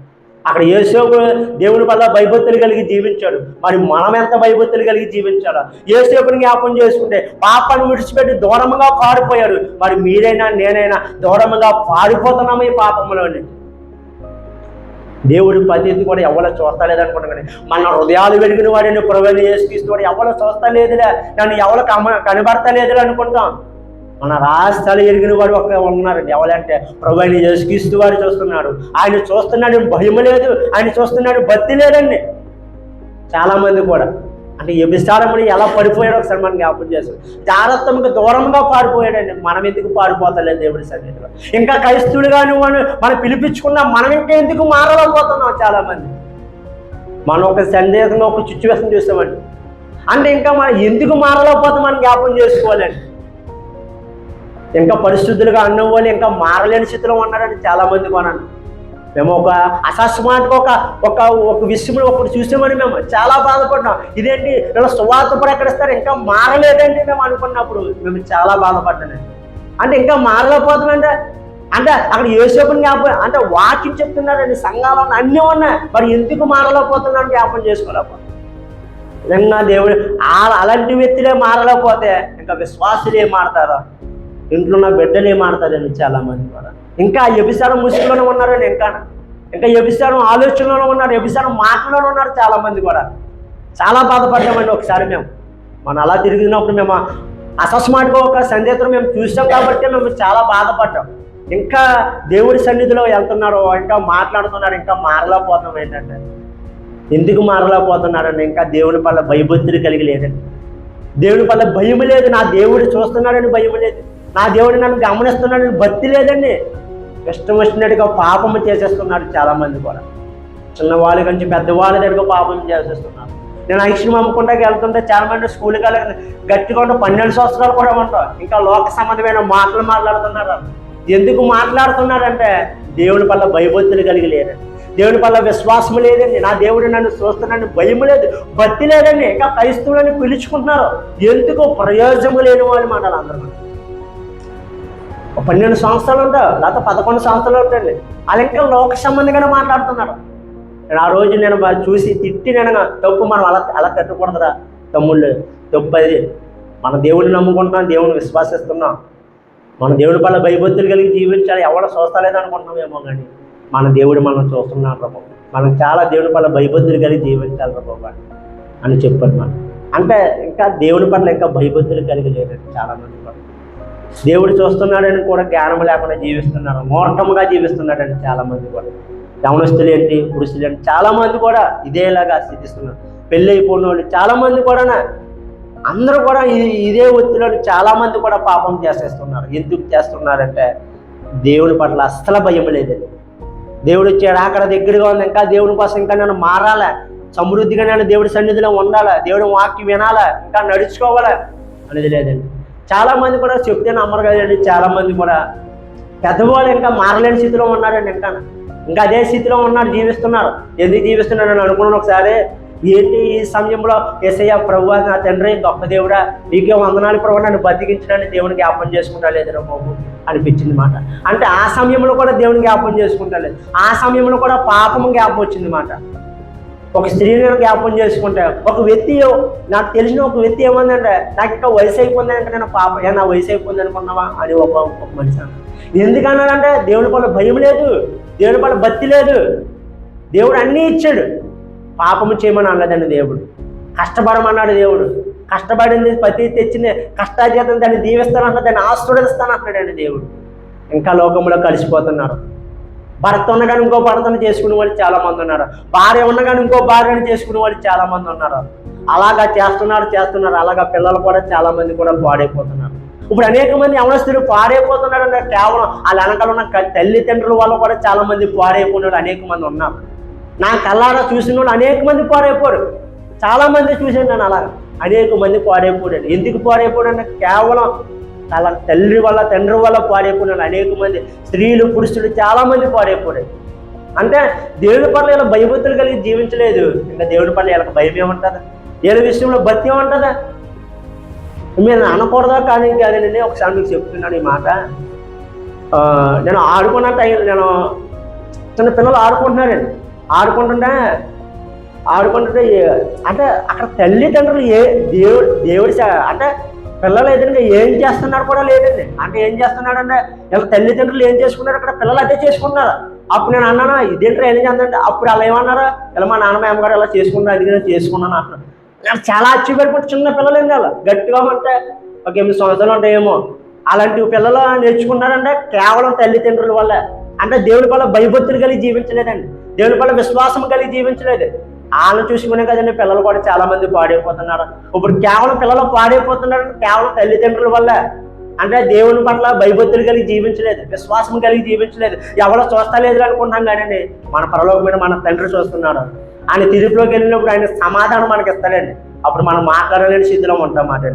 అక్కడ యేసేపు దేవుని వల్ల భయభక్తులు కలిగి జీవించాడు. మరి మనం ఎంత భయభక్తులు కలిగి జీవించాలో? యేసేపుని జ్ఞాపకం చేసుకుంటే పాపాన్ని విడిచిపెట్టి దూరంగా పారిపోయారు. మరి మీరైనా నేనైనా దూరంగా పారిపోతున్నాము ఈ పాపంలోని. దేవుడి పద్ధతి కూడా ఎవరో చూస్తా లేదనుకుంటాం. కానీ మన హృదయాలు వెలిగిన వాడిని ప్రభువైన యేసుక్రీస్తు వాడు ఎవరో చూస్తా లేదులే, నన్ను ఎవరో కనబడతలేదులే అనుకుంటాం. మన రాష్ట్రాలు ఎరిగిన వాడు ఒక ఉన్నారండి. ఎవరంటే ప్రభువైన యేసుక్రీస్తు వాడు చూస్తున్నాడు. ఆయన చూస్తున్నాడు, భయం లేదు. ఆయన చూస్తున్నాడు, భక్తి లేదండి చాలామంది కూడా. అంటే వ్యభిచారముని ఎలా పడిపోయాడో ఒకసారి మనం జ్ఞాపకం చేస్తాం. జాగ్రత్తగా దూరంగా పారిపోయాడండి. మనం ఎందుకు పారిపోతలేదు దేవుడి సన్నిధిలో? ఇంకా క్రైస్తవులుగా మనం పిలిపించుకున్నా మనం ఇంకా ఎందుకు మారలేకపోతున్నాం చాలామంది. మనం ఒక సందేహంగా ఒక సిచ్యువేషన్ చూస్తామండి. అంటే ఇంకా మనం ఎందుకు మారలేకపోతే మనం జ్ఞాపకం చేసుకోవాలండి. ఇంకా పరిశుద్ధులుగా అన్నం వాళ్ళు ఇంకా మారలేని స్థితిలో ఉన్నారండి చాలామంది కొనండి. మేము ఒక అకస్మాత్తుగా ఒక విషయంలో ఒకటి చూసామని మేము చాలా బాధపడ్డాం. ఇదేంటి ఇలా సువార్త ప్రకటిస్తారు ఇంకా మారలేదండి మేము అనుకున్నప్పుడు మేము చాలా బాధపడ్డానండి. అంటే ఇంకా మారలేకపోతుందంటే అంటే అక్కడ యోసేపుని జ్ఞాపకం, అంటే వాక్యం చెప్తున్నారండి, సంఘాలు అన్నీ ఉన్నాయి, మరి ఎందుకు మారలేకపోతున్నాను జ్ఞాపకం చేసుకోలేకపోతే. నిజంగా దేవుడు అలాంటి వ్యక్తులే మారలేకపోతే ఇంకా విశ్వాసులు ఏం మారతారో, ఇంట్లో ఉన్న బిడ్డలు ఏం మారతారండి చాలామంది కూడా. ఇంకా వ్యభిచారం ముసుగులోనే ఉన్నారండి, ఇంకా వ్యభిచారం ఆలోచనలోనే ఉన్నారు, వ్యభిచారం మాటలోనే ఉన్నారు చాలామంది కూడా. చాలా బాధపడ్డామండి ఒకసారి మేము. మనం అలా తిరిగినప్పుడు మేము అకస్మాత్తుగా ఒక సందేహం మేము చూసాం కాబట్టి మేము చాలా బాధపడ్డాం. ఇంకా దేవుడి సన్నిధిలో వెళ్తున్నారు, ఇంకా మాట్లాడుతున్నారు, ఇంకా మారలేకపోతున్నాం. ఏంటంటే ఎందుకు మారలేకపోతున్నాడండి? ఇంకా దేవుని పట్ల భయభక్తులు కలిగి లేదండి, దేవుని పట్ల భయం లేదు, నా దేవుడు చూస్తున్నాడని భయం లేదు, నా దేవుడు నన్ను గమనిస్తున్నాడని భక్తి లేదండి. ఇష్టం వచ్చినట్టుగా పాపము చేసేస్తున్నారు చాలామంది కూడా. చిన్నవాళ్ళ నుంచి పెద్దవాళ్ళ దగ్గర పాపం చేసేస్తున్నారు. నేను ఐశ్వర్యం అమ్ముకుంటాకి వెళ్తుంటే చాలామంది స్కూల్కి వెళ్ళక గట్టిగా ఉంటే 12 సంవత్సరాలు కూడా ఉంటాం, ఇంకా లోక సంబంధమైన మాటలు మాట్లాడుతున్నారు. ఎందుకు మాట్లాడుతున్నారంటే దేవుని పట్ల భయభక్తులు కలిగి లేదండి, దేవుని పట్ల విశ్వాసం లేదండి, నా దేవుడు నన్ను చూస్తున్నాడని భయం లేదు, భక్తి లేదండి. ఇంకా క్రైస్తవులని పిలుచుకుంటున్నారు, ఎందుకు ప్రయోజనం లేని వాళ్ళు మాటలు అందరూ. 12 సంవత్సరాలు ఉంటావు, లేకపోతే 11 సంవత్సరాలు ఉంటాయండి, వాళ్ళు ఇంకా లోక సంబంధంగానే మాట్లాడుతున్నారు. ఆ రోజు నేను చూసి తిట్టి, నేను తప్పు మనం అలా కట్టకూడదురా తమ్ముళ్ళు, తప్పు అది. మన దేవుడిని నమ్ముకుంటున్నాం, దేవుడిని విశ్వాసిస్తున్నాం, మన దేవుడి పట్ల భయభక్తులు కలిగి జీవించాలి. ఎవడ చూస్తలేదు అనుకుంటున్నామేమో, కానీ మన దేవుడు మనం చూస్తున్నాం రా బాబు, మనం చాలా దేవుడి పట్ల భయభక్తులు కలిగి జీవించాలి రా బాబు అని చెప్పారు. మనం అంటే ఇంకా దేవుడి పట్ల ఇంకా భయభక్తులు కలిగి లేదండి చాలామంది కూడా. దేవుడు చూస్తున్నాడని కూడా జ్ఞానం లేకుండా జీవిస్తున్నారు, మూర్ఖముగా జీవిస్తున్నాడని చాలామంది కూడా. యవనస్తులు ఏంటి, పురుషులు ఏంటి, చాలామంది కూడా ఇదేలాగా స్థితిస్తున్నారు. పెళ్ళి అయిపోయిన వాళ్ళు చాలామంది కూడా, అందరూ కూడా ఇదే ఒత్తిడిలో చాలామంది కూడా పాపం చేసేస్తున్నారు. ఎందుకు చేస్తున్నారంటే దేవుని పట్ల అస్సలు భయం లేదండి. దేవుడు వచ్చాడు, అక్కడ దగ్గరగా ఉంది, ఇంకా దేవుని కోసం ఇంకా నేను మారాలా, సమృద్ధిగా నేను దేవుడి సన్నిధిలో ఉండాలా, దేవుడి వాక్యం వినాలా, ఇంకా నడుచుకోవాలా అనేది లేదండి. చాలామంది కూడా చెప్తే నమ్మరు కదండి. చాలామంది కూడా పెద్దవాళ్ళు ఇంకా మారలేని స్థితిలో ఉన్నారండి, ఇంకా అదే స్థితిలో ఉన్నారు, జీవిస్తున్నారు. ఎందుకు జీవిస్తున్నారు అని అనుకున్నాను ఒకసారి. ఏంటి ఈ సమయంలో యేసయ్య ప్రభువా, నా తండ్రి గొప్ప దేవుడా, నీకే వందనాలు ప్రభు, నన్ను బతికించడానికి దేవుని జ్ఞాపకం చేసుకుంటా లేదురా బాబు అనిపించింది మాట. అంటే ఆ సమయంలో కూడా దేవుని జ్ఞాపకం చేసుకుంటా లేదు, ఆ సమయంలో కూడా పాపం జ్ఞాపకం వచ్చింది మాట. ఒక స్త్రీని జ్ఞాపకం చేసుకుంటే, ఒక వ్యక్తి, నాకు తెలిసిన ఒక వ్యక్తి ఏమందంటే, నాకు ఇంకా వయసు అయిపోయింది అంటే నేను పాప నా వయసు అయిపోయింది అనుకున్నావా అని ఒక మనిషి అన్నాడు. ఎందుకన్నాడంటే దేవుడి పట్ల భయం లేదు, దేవుడి పట్ల భక్తి లేదు. దేవుడు అన్నీ ఇచ్చాడు, పాపము చేయమని అన్నదండి దేవుడు, కష్టపడమన్నాడు దేవుడు, కష్టపడింది ప్రతి తెచ్చింది కష్టాజీతం దాన్ని దీవిస్తానంటున్నా, దాన్ని ఆశీర్వదిస్తానంటున్నాడండి దేవుడు. ఇంకా లోకంలో కలిసిపోతున్నారు. భర్త ఉన్నగాని ఇంకో భర్తను చేసుకునే వాళ్ళు చాలామంది ఉన్నారు, భార్య ఉన్నగాని ఇంకో భార్యను చేసుకునే వాళ్ళు చాలామంది ఉన్నారు. అలాగా చేస్తున్నారు. అలాగా పిల్లలు కూడా చాలామంది కూడా పాడైపోతున్నారు. ఇప్పుడు అనేక మంది యవనస్తులు పాడైపోతున్నారు అంటే కేవలం వాళ్ళ వెనకాల ఉన్న తల్లిదండ్రుల వల్ల కూడా చాలామంది పాడైపోయిన వాళ్ళు అనేక మంది ఉన్నారు. నా కళ్ళారా చూసిన వాళ్ళు అనేక మంది పాడైపోరు, చాలామంది చూసాను నేను అలాగా, అనేక మంది పాడైపోయాడు. ఎందుకు పాడైపోయాడు అంటే కేవలం వాళ్ళ తల్లి వల్ల తండ్రి వల్ల పాడైపోయినాడు. అనేక మంది స్త్రీలు పురుషులు చాలామంది పాడైపోయాడు. అంటే దేవుడి పట్ల ఇలా భయభక్తులు కలిగి జీవించలేదు, ఇంకా దేవుడి పట్ల వీళ్ళకి భయం ఏముంటుందా, వీళ్ళ విషయంలో భక్తి ఏముంటుందా? మీరు అనకూడదా కానీ కాదండి. ఒకసారి మీకు చెప్తున్నాను ఈ మాట. నేను ఆడుకున్న టైం, నేను చిన్న పిల్లలు ఆడుకుంటున్నారండి, ఆడుకుంటుంటే అంటే అక్కడ తల్లిదండ్రులు దేవుడి అంటే పిల్లలు ఎదురుగా ఏం చేస్తున్నారు కూడా లేదండి. అంటే ఏం చేస్తున్నాడంటే ఇలా తల్లిదండ్రులు ఏం చేసుకున్నారు, అక్కడ పిల్లలు అదే చేసుకుంటున్నారు. అప్పుడు నేను అన్నాను, ఇదేంటో ఏం చేద్దంటే, అప్పుడు అలా ఏమన్నారా, ఇలా మా నాన్నమ్మ అమ్మగారు ఇలా చేసుకున్నారు, అది నేను చేసుకున్నాను అంటున్నాను. నాకు చాలా ఆశ్చర్యపడిపోతే, చిన్న పిల్లలు ఏంటి అలా గట్టిగా ఉంటే ఒక 8 సంవత్సరాలు ఉంటాయేమో, అలాంటి పిల్లలు నేర్చుకున్నారంటే కేవలం తల్లిదండ్రుల వల్ల. అంటే దేవుడి వల్ల భయభక్తులు కలిగి జీవించలేదండి, దేవుడి వల్ల విశ్వాసం కలిగి జీవించలేదు. వాళ్ళని చూసుకునే కదండి పిల్లలు కూడా చాలా మంది పాడైపోతున్నారు. ఇప్పుడు కేవలం పిల్లలు పాడైపోతున్నారు కేవలం తల్లిదండ్రుల వల్ల. అంటే దేవుని పట్ల భయభక్తులు కలిగి జీవించలేదు, విశ్వాసం కలిగి జీవించలేదు. ఎవరో చూస్తలేదు అనుకుంటాం కానీ మన పరలోకమైన మన తండ్రి చూస్తున్నాడు. ఆయన తీర్పులోకి వెళ్ళినప్పుడు ఆయన సమాధానం మనకి ఇస్తాడండి. అప్పుడు మనం మాట్లాడలేని స్థితిలో ఉంటాం మాట.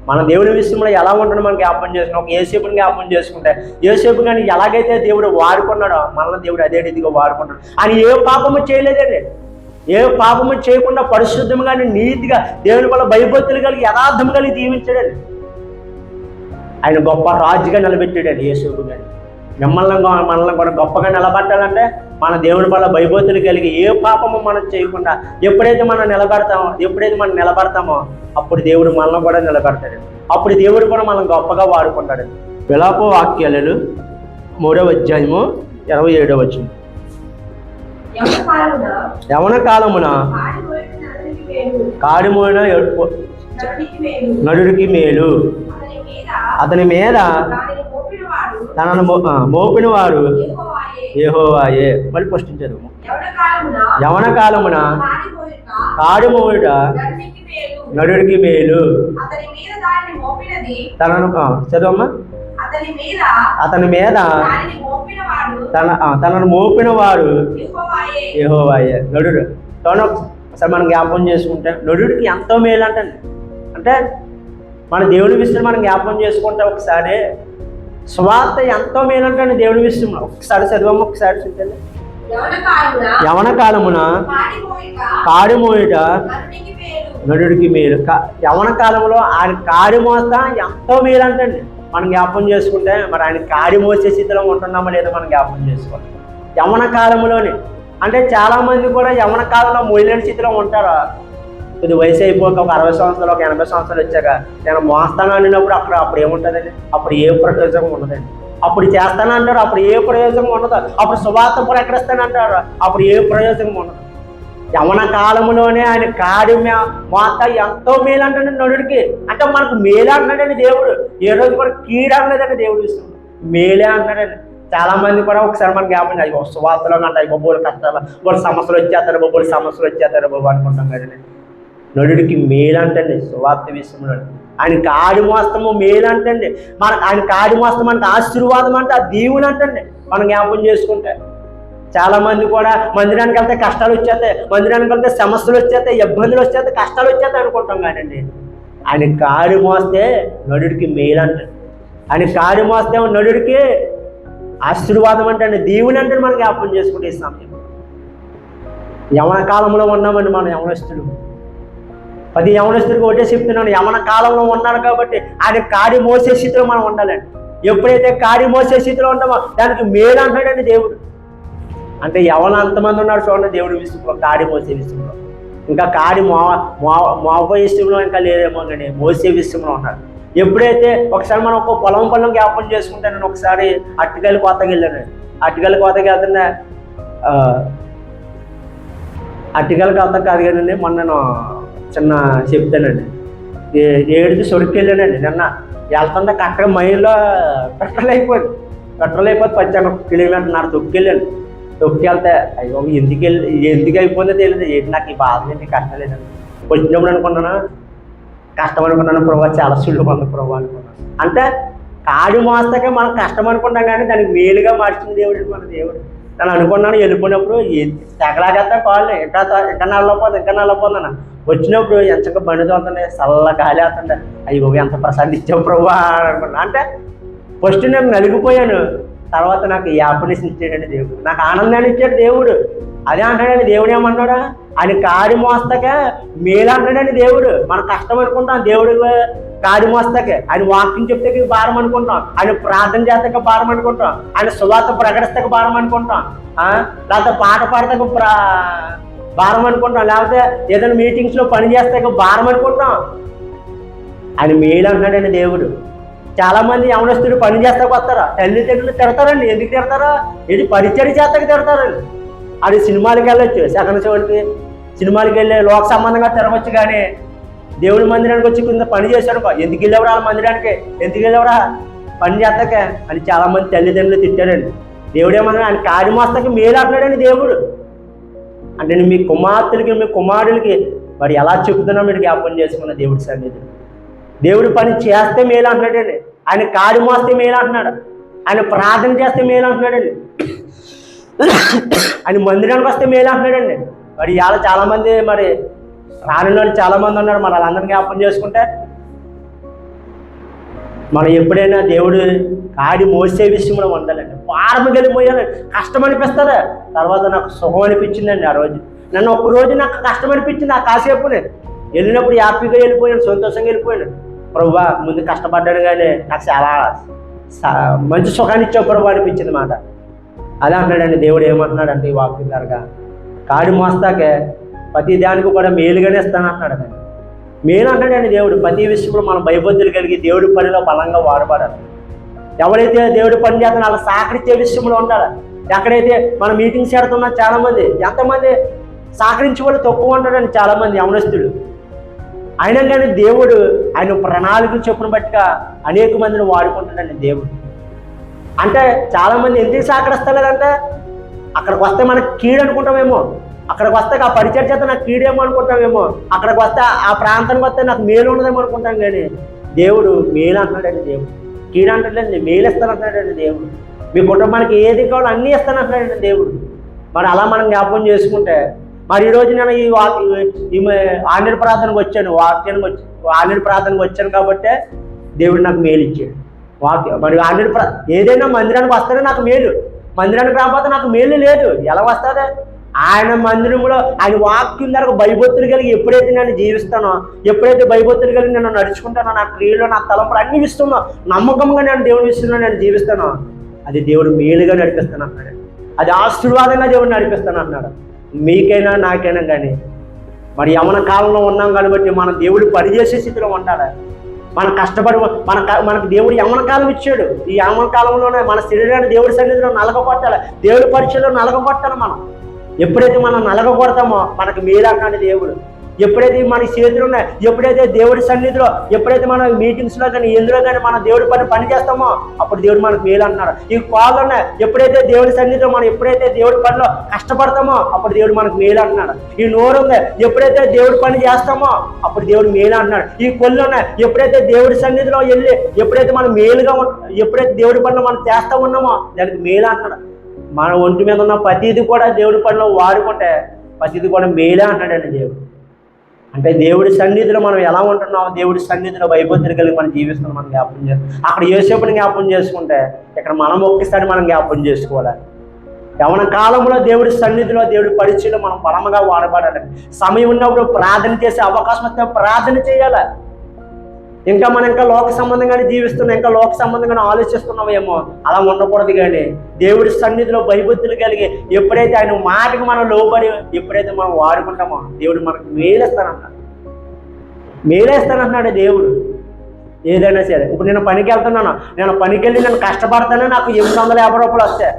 మన దేవుడి విషయంలో ఎలా ఉంటాడో మనం జ్ఞాపకం చేసుకున్నాం. ఒక యేసేపుని జ్ఞాపకం చేసుకుంటే, యేసేపు కానీ ఎలాగైతే దేవుడు వాడుకున్నాడో మనల్ని దేవుడు అదే రీతిగా వాడుకుంటాడు. ఆయన ఏ పాపము చేయలేదండి, ఏ పాపము చేయకుండా పరిశుద్ధంగా నీతిగా దేవుని వల్ల భయభక్తులు కలిగి యథార్థం కలిగి జీవించాడండి. ఆయన గొప్ప రాజుగా నిలబెట్టాడండి యేసేపు గారిని. మనల్ని కూడా గొప్పగా నిలబట్టాలంటే మన దేవుని వల్ల భయభక్తులు కలిగి ఏ పాపము మనం చేయకుండా ఎప్పుడైతే మనం నిలబడతామో అప్పుడు దేవుడు మనల్ని కూడా నిలబెడతాడు. అప్పుడు దేవుడు కూడా మనం గొప్పగా వాడుకుంటాడు. విలాప వాక్యాలు 3వ అధ్యాయము 27వ వచనం. యవన కాలమున కాడి మోయిన నరుడికి మేలు, అతని మీద తనను మోపిన వాడు యెహోవాయే. మళ్ళీ క్వశ్చన్ చదువు. యవన కాలమున కాడి మోయుట నరుడికి మేలు, తనను చదవమ్మా. అతని మీద తనను మోపిన వాడు యెహోవాయే. నరుడు ఒకసారి మనం జ్ఞాపకం చేసుకుంటే నరుడికి ఎంతో మేలు అంటే మన దేవుని విషయం మనం జ్ఞాపకం చేసుకుంటే ఒకసారి స్వార్థ ఎంతో మేలు అంటే దేవుని విషయం ఒకసారి చదవమ్మ. ఒకసారి చూడండి. యవన కాలమున కాడి మోయుట నరుడికి మేలు. యవన కాలంలో ఆయన కాడి మోస్తా ఎంతో మేలు అంటండి. మనం జ్ఞాపకం చేసుకుంటే మరి ఆయన కాడి మోసే స్థితిలో ఉంటున్నామో లేదో మనం జ్ఞాపకం చేసుకోవాలి. యవన కాలంలోనే అంటే చాలామంది కూడా యవన కాలంలో మోయలేని స్థితిలో ఉంటారు. ఇది వయసు అయిపోక ఒక 60 సంవత్సరాలు, ఒక 80 సంవత్సరాలు వచ్చాక నేను మోస్తాను అన్నప్పుడు అప్పుడు ఏముంటుందండి? అప్పుడు ఏ ప్రయోజనం ఉండదండి. అప్పుడు చేస్తాను అంటారు, అప్పుడు ఏ ప్రయోజనం ఉండదు. అప్పుడు సువార్త ప్రకటిస్తానంటారు, అప్పుడు ఏ ప్రయోజనం ఉండదు. యవన కాలంలోనే ఆయన కాడి మోత ఎంతో మేలు అంటాడండి నరుడికి. అంటే మనకు మేలే అంటున్నాడండి దేవుడు. ఏ రోజు కూడా కీడు అనలేదండి దేవుడు ఇస్తుంది, మేలే అంటున్నాడండి. చాలా మంది కూడా ఒకసారి మనకి ఏమన్నా సువార్తలో అంటే బొబ్బోలు కష్టాలు, బొబ్బులు సమస్యలు వచ్చేస్తారు బాబు అనుకుంటాం కదండి. నరుడికి మేలు అంటండి సువార్త విషయంలో. ఆయన కాడి మోస్తము మేలు అంటండి. ఆయన కాడి మోస్తం అంటే ఆశీర్వాదం అంటే ఆ దీవులు అంటండి మనం జ్ఞాపకం చేసుకుంటే. చాలా మంది కూడా మందిరానికి వెళ్తే కష్టాలు వచ్చేస్తాయి, మందిరానికి వెళ్తే సమస్యలు వచ్చేస్తాయి, ఇబ్బందులు వచ్చేస్తాయి, కష్టాలు వచ్చేస్తాయి అనుకుంటాం కానండి. ఆయన కాడి మోస్తే నరుడికి మేలు అంటండి. ఆయన కాడి మోస్తే నరుడికి ఆశీర్వాదం అంటే దీవుని అంటే మనం జ్ఞాపకం చేసుకుంటే ఈ సమయం. యవన కాలంలో ఉన్నామండి మనం యవనస్తులు. 10 యవనస్తుడికి ఒకటే చెప్తున్నాను, యవన కాలంలో ఉన్నాడు కాబట్టి ఆయన కాడి మోసే స్థితిలో మనం ఉండాలండి. ఎప్పుడైతే కాడి మోసే స్థితిలో ఉంటామో దానికి మేలు అంటాడండి దేవుడు. అంటే యవన అంతమంది ఉన్నారు చూడండి దేవుడి విషయంలో, కాడి మోసే విషయంలో. ఇంకా కాడి మోపే విషయంలో ఇంకా లేదేమో కానీ మోసే విషయంలో ఉన్నారు. ఎప్పుడైతే ఒకసారి మనం ఒక పొలం జ్ఞాపకం చేసుకుంటే, నేను ఒకసారి అరటికాయల కోతకి వెళ్ళాను. అరటికాయల కోతకి వెళ్తున్నా, అరటికాయల కోత కాదు కదండి, మొన్న నేను చిన్న చెప్తానండి. 7కి సొడికి వెళ్ళానండి. నిన్న వెళ్తుంటే కరెక్ట్గా మైల్లో పెట్రోల్ అయిపోయింది. 11 కిలోమీటర్ తొక్కెళ్ళాను. తొక్కెళ్తే అయ్యో ఎందుకు అయిపోయిందో తెలియదు. ఏంటి నాకు ఈ బాధ ఏంటి, కష్టం లేదండి. వచ్చినప్పుడు అనుకున్నాను కష్టం అనుకున్నాను, ప్రభావ చాలా సులువు ఉంది ప్రభావ అనుకున్నాను. అంటే కాడి మోస్తాకే మనం కష్టం అనుకుంటాం కానీ దానికి మేలుగా మార్చిన దేవుడు మన దేవుడు. నేను అనుకున్నాను వెళ్ళిపోయినప్పుడు తెగలాగేస్తా కాళ్ళు ఇంకా నల్లపోతున్నాను. వచ్చినప్పుడు ఎంచక్క బండి తోలుతుండే, చల్ల గాలి వేస్తుండే, అయ్యో ఎంత ప్రసాదం ఇచ్చావు ప్రభా అనుకున్నా. అంటే ఫస్ట్ నేను నలిగిపోయాను, తర్వాత నాకు హ్యాపీనెస్ ఇచ్చాడండి దేవుడు, నాకు ఆనందాన్ని ఇచ్చాడు దేవుడు. అదే అంటాడండి దేవుడు. ఏమన్నాడా? ఆయన కాడి మోస్తాకే మేలు అంటాడండి దేవుడు. మనం కష్టం అనుకుంటాం, దేవుడు కాడి మోస్తాకే. ఆయన వాక్యం చెప్తే భారం అనుకుంటాం, ఆయన ప్రార్థన చేస్తాక భారం అనుకుంటాం, ఆయన సువార్త ప్రకటిస్తాక భారం అనుకుంటాం, లేకపోతే పాట పాడతాక భారం అనుకుంటాం, లేకపోతే ఏదైనా మీటింగ్స్లో పని చేస్తాక భారం అనుకుంటాం. ఆయన మేలు అంటున్నాడండి దేవుడు. చాలా మంది యవనస్తులు పని చేస్తాక వస్తారా, తల్లిదండ్రులు తిడతారండి. ఎందుకు తిడతారా? ఇది పరిచయం చేస్తాక తిడతారండి. అది సినిమాలకి వెళ్ళొచ్చు, సెకండ్ షోకి సినిమాలకి వెళ్ళి లోక సంబంధంగా తిరగచ్చు, కానీ దేవుడి మందిరానికి వచ్చి కింద పని చేశాడు. ఎందుకు వెళ్ళేవరా వాళ్ళ మందిరానికి, ఎందుకు వెళ్ళేవరా పని చేస్తాకే అని చాలామంది తల్లిదండ్రులు తిట్టారండి. దేవుడు ఏమన్నా ఆయన కాడి మోస్తాకి మేలు అంటున్నాడండి దేవుడు. అంటే నేను మీ కుమార్తెలకి మీ కుమారులకి మరి ఎలా చెప్తున్నా మీరు జ్ఞాపకం చేసుకున్న దేవుడి సన్నిధి. దేవుడి పని చేస్తే మేలు అంటున్నాడండి, ఆయన కాడి మోస్తే మేలు అంటున్నాడు, ఆయన ప్రార్థన చేస్తే మేలు అంటున్నాడండి, ఆయన మందిరానికి వస్తే మేలు అంటున్నాడండి. మరి ఇవాళ చాలామంది మరి రాని వాళ్ళు చాలామంది ఉన్నారు. మరి వాళ్ళందరినీ జ్ఞాపకం చేసుకుంటే మనం ఎప్పుడైనా దేవుడు కాడి మోసే విషయంలో ఉండాలండి. భారం వెళ్ళిపోయాను, కష్టం అనిపిస్తుంది, తర్వాత నాకు సుఖం అనిపించిందండి. ఆ రోజు నన్ను ఒక్కరోజు నాకు కష్టం అనిపించింది. ఆ కాసేపునే వెళ్ళినప్పుడు హ్యాపీగా వెళ్ళిపోయాను, సంతోషంగా వెళ్ళిపోయాను. ప్రభువా ముందు కష్టపడ్డాను కానీ నాకు చాలా మంచి సుఖాన్ని ఇచ్చే ప్రభు అనిపించింది మాట. అలా అంటాడండి దేవుడు. ఏమంటున్నాడంటే ఈ వాక్యం ద్వారా కాడి మోస్తాకే ప్రతి దానికి కూడా మేలుగానే ఇస్తాను అంటున్నాడు. కానీ మేలు అంటాడండి దేవుడు. ప్రతి విషయంలో మనం భయభక్తులు కలిగి దేవుడి పనిలో బలంగా వాడబడాలి. ఎవరైతే దేవుడి పని చేస్తానో అలా సహకరించే విషయంలో ఉండాలి. ఎక్కడైతే మనం మీటింగ్స్ పెడుతున్నా చాలామంది ఎంతమంది సహకరించే వాళ్ళు తక్కువ ఉంటాడండి చాలామంది యవనస్తులు. అయినా కానీ దేవుడు ఆయన ప్రణాళికలు చొప్పున బట్టిగా అనేక మందిని వాడుకుంటాడండి దేవుడు. అంటే చాలామంది ఎందుకు సహకరిస్తలేదంటే అక్కడికి వస్తే మనకు కీడు అనుకుంటామేమో, అక్కడికి వస్తే ఆ పరిచయం చేత నాకు కీడేమో అనుకుంటామేమో, అక్కడికి వస్తే ఆ ప్రాంతానికి వస్తే నాకు మేలు ఉండదేమో అనుకుంటాం. కానీ దేవుడు మేలు అంటున్నాడండి. దేవుడు కీడు అంటలేదండి, మేలు ఇస్తానంటున్నాడండి దేవుడు. మీ కుటుంబానికి ఏది కావాలో అన్నీ ఇస్తానంటున్నాడండి దేవుడు. మరి అలా మనం జ్ఞాపకం చేసుకుంటే మరి ఈరోజు నేను ఈ ఆన్లైన్ ప్రార్థనకు వచ్చాను, ఆన్లైన్ ప్రార్థనకు వచ్చాను కాబట్టే దేవుడు నాకు మేలు ఇచ్చాడు. మరి ఆన్లైన్ ఏదైనా మందిరానికి వస్తేనే నాకు మేలు, మందిరానికి రాకపోతే నాకు మేలు లేదు. ఎలా వస్తుంది? ఆయన మందిరంలో ఆయన వాక్యం ద్వారా భయభక్తులు కలిగి ఎప్పుడైతే నేను జీవిస్తానో, ఎప్పుడైతే భయభక్తులు కలిగి నేను నడుచుకుంటానో, నా క్రియలు నా తలంపులు అన్ని ఇస్తున్నా నమ్మకంగా నేను దేవుని విషయంలో నేను జీవిస్తానో అది దేవుడు మేలుగా నడిపిస్తాను అన్నాడు. అది ఆశీర్వాదంగా దేవుడు నడిపిస్తాను అన్నాడు. మీకైనా నాకైనా కానీ మరి యవన కాలంలో ఉన్నాం కాబట్టి మనం దేవుడు పనిచేసే స్థితిలో ఉండాలి. మనం కష్టపడి మనకు దేవుడు యవన కాలం ఇచ్చాడు. ఈ యవన కాలంలోనే మన శరీరాన్ని దేవుడి సన్నిధిలో నలగొట్టాలి, దేవుడి పరీక్షలో నలగొట్టాలి. మనం ఎప్పుడైతే మనం నలగొడతామో మనకు మేలన్నాడు దేవుడు. ఎప్పుడైతే మన చేతులు ఉన్నాయి, ఎప్పుడైతే దేవుడి సన్నిధిలో, ఎప్పుడైతే మనం మీటింగ్స్లో కానీ ఎందులో కానీ మనం దేవుడి పని చేస్తామో అప్పుడు దేవుడు మనకు మేలు అంటున్నాడు. ఈ కాళ్ళు ఉన్నాయి, ఎప్పుడైతే దేవుడి సన్నిధిలో మనం ఎప్పుడైతే దేవుడి పనిలో కష్టపడతామో అప్పుడు దేవుడు మనకు మేలు అంటున్నాడు. ఈ నోరు ఉంది, ఎప్పుడైతే దేవుడి పని చేస్తామో అప్పుడు దేవుడు మేలు అంటున్నాడు. ఈ కొళ్ళు ఉన్నాయి, ఎప్పుడైతే దేవుడి సన్నిధిలో వెళ్ళి ఎప్పుడైతే మనం మేలుగా ఎప్పుడైతే దేవుడి పనిలో మనం చేస్తూ ఉన్నామో దానికి మేలు అంటున్నాడు. మన ఒంటి మీద ఉన్న ప్రతిది కూడా దేవుడి పనిలో వాడుకుంటే ప్రతిది కూడా మేలే అంటాడండి దేవుడు. అంటే దేవుడి సన్నిధిలో మనం ఎలా ఉంటున్నాం, దేవుడి సన్నిధిలో భయభక్తులు కలిగి మనం జీవిస్తున్నాం. మనం జ్ఞాపకం చేస్తాం. అక్కడ యేసేపుని జ్ఞాపకం చేసుకుంటే ఇక్కడ మనం ఒక్కసారి మనం జ్ఞాపకం చేసుకోవాలి. యవన కాలంలో దేవుడి సన్నిధిలో దేవుడి పరిచయంలో మనం బలంగా వాడబడాలి. సమయం ఉన్నప్పుడు ప్రార్థన చేసే అవకాశం వస్తే ప్రార్థన చేయాలి. ఇంకా మనం ఇంకా లోక సంబంధంగానే జీవిస్తున్నాం, ఇంకా లోక సంబంధంగానే ఆలోచిస్తున్నామేమో, అలా ఉండకూడదు. కానీ దేవుడి సన్నిధిలో భయభక్తులు కలిగి ఎప్పుడైతే ఆయన మాటకి మనం లోబడి ఎప్పుడైతే మనం వాడుకుంటామో దేవుడు మనకు మేలేస్తానంటున్నాడు దేవుడు. ఏదైనా సరే ఇప్పుడు నేను పనికి వెళ్తున్నాను, నేను పనికి వెళ్ళి నేను కష్టపడతానే నాకు 850 రూపాయలు వస్తాయి.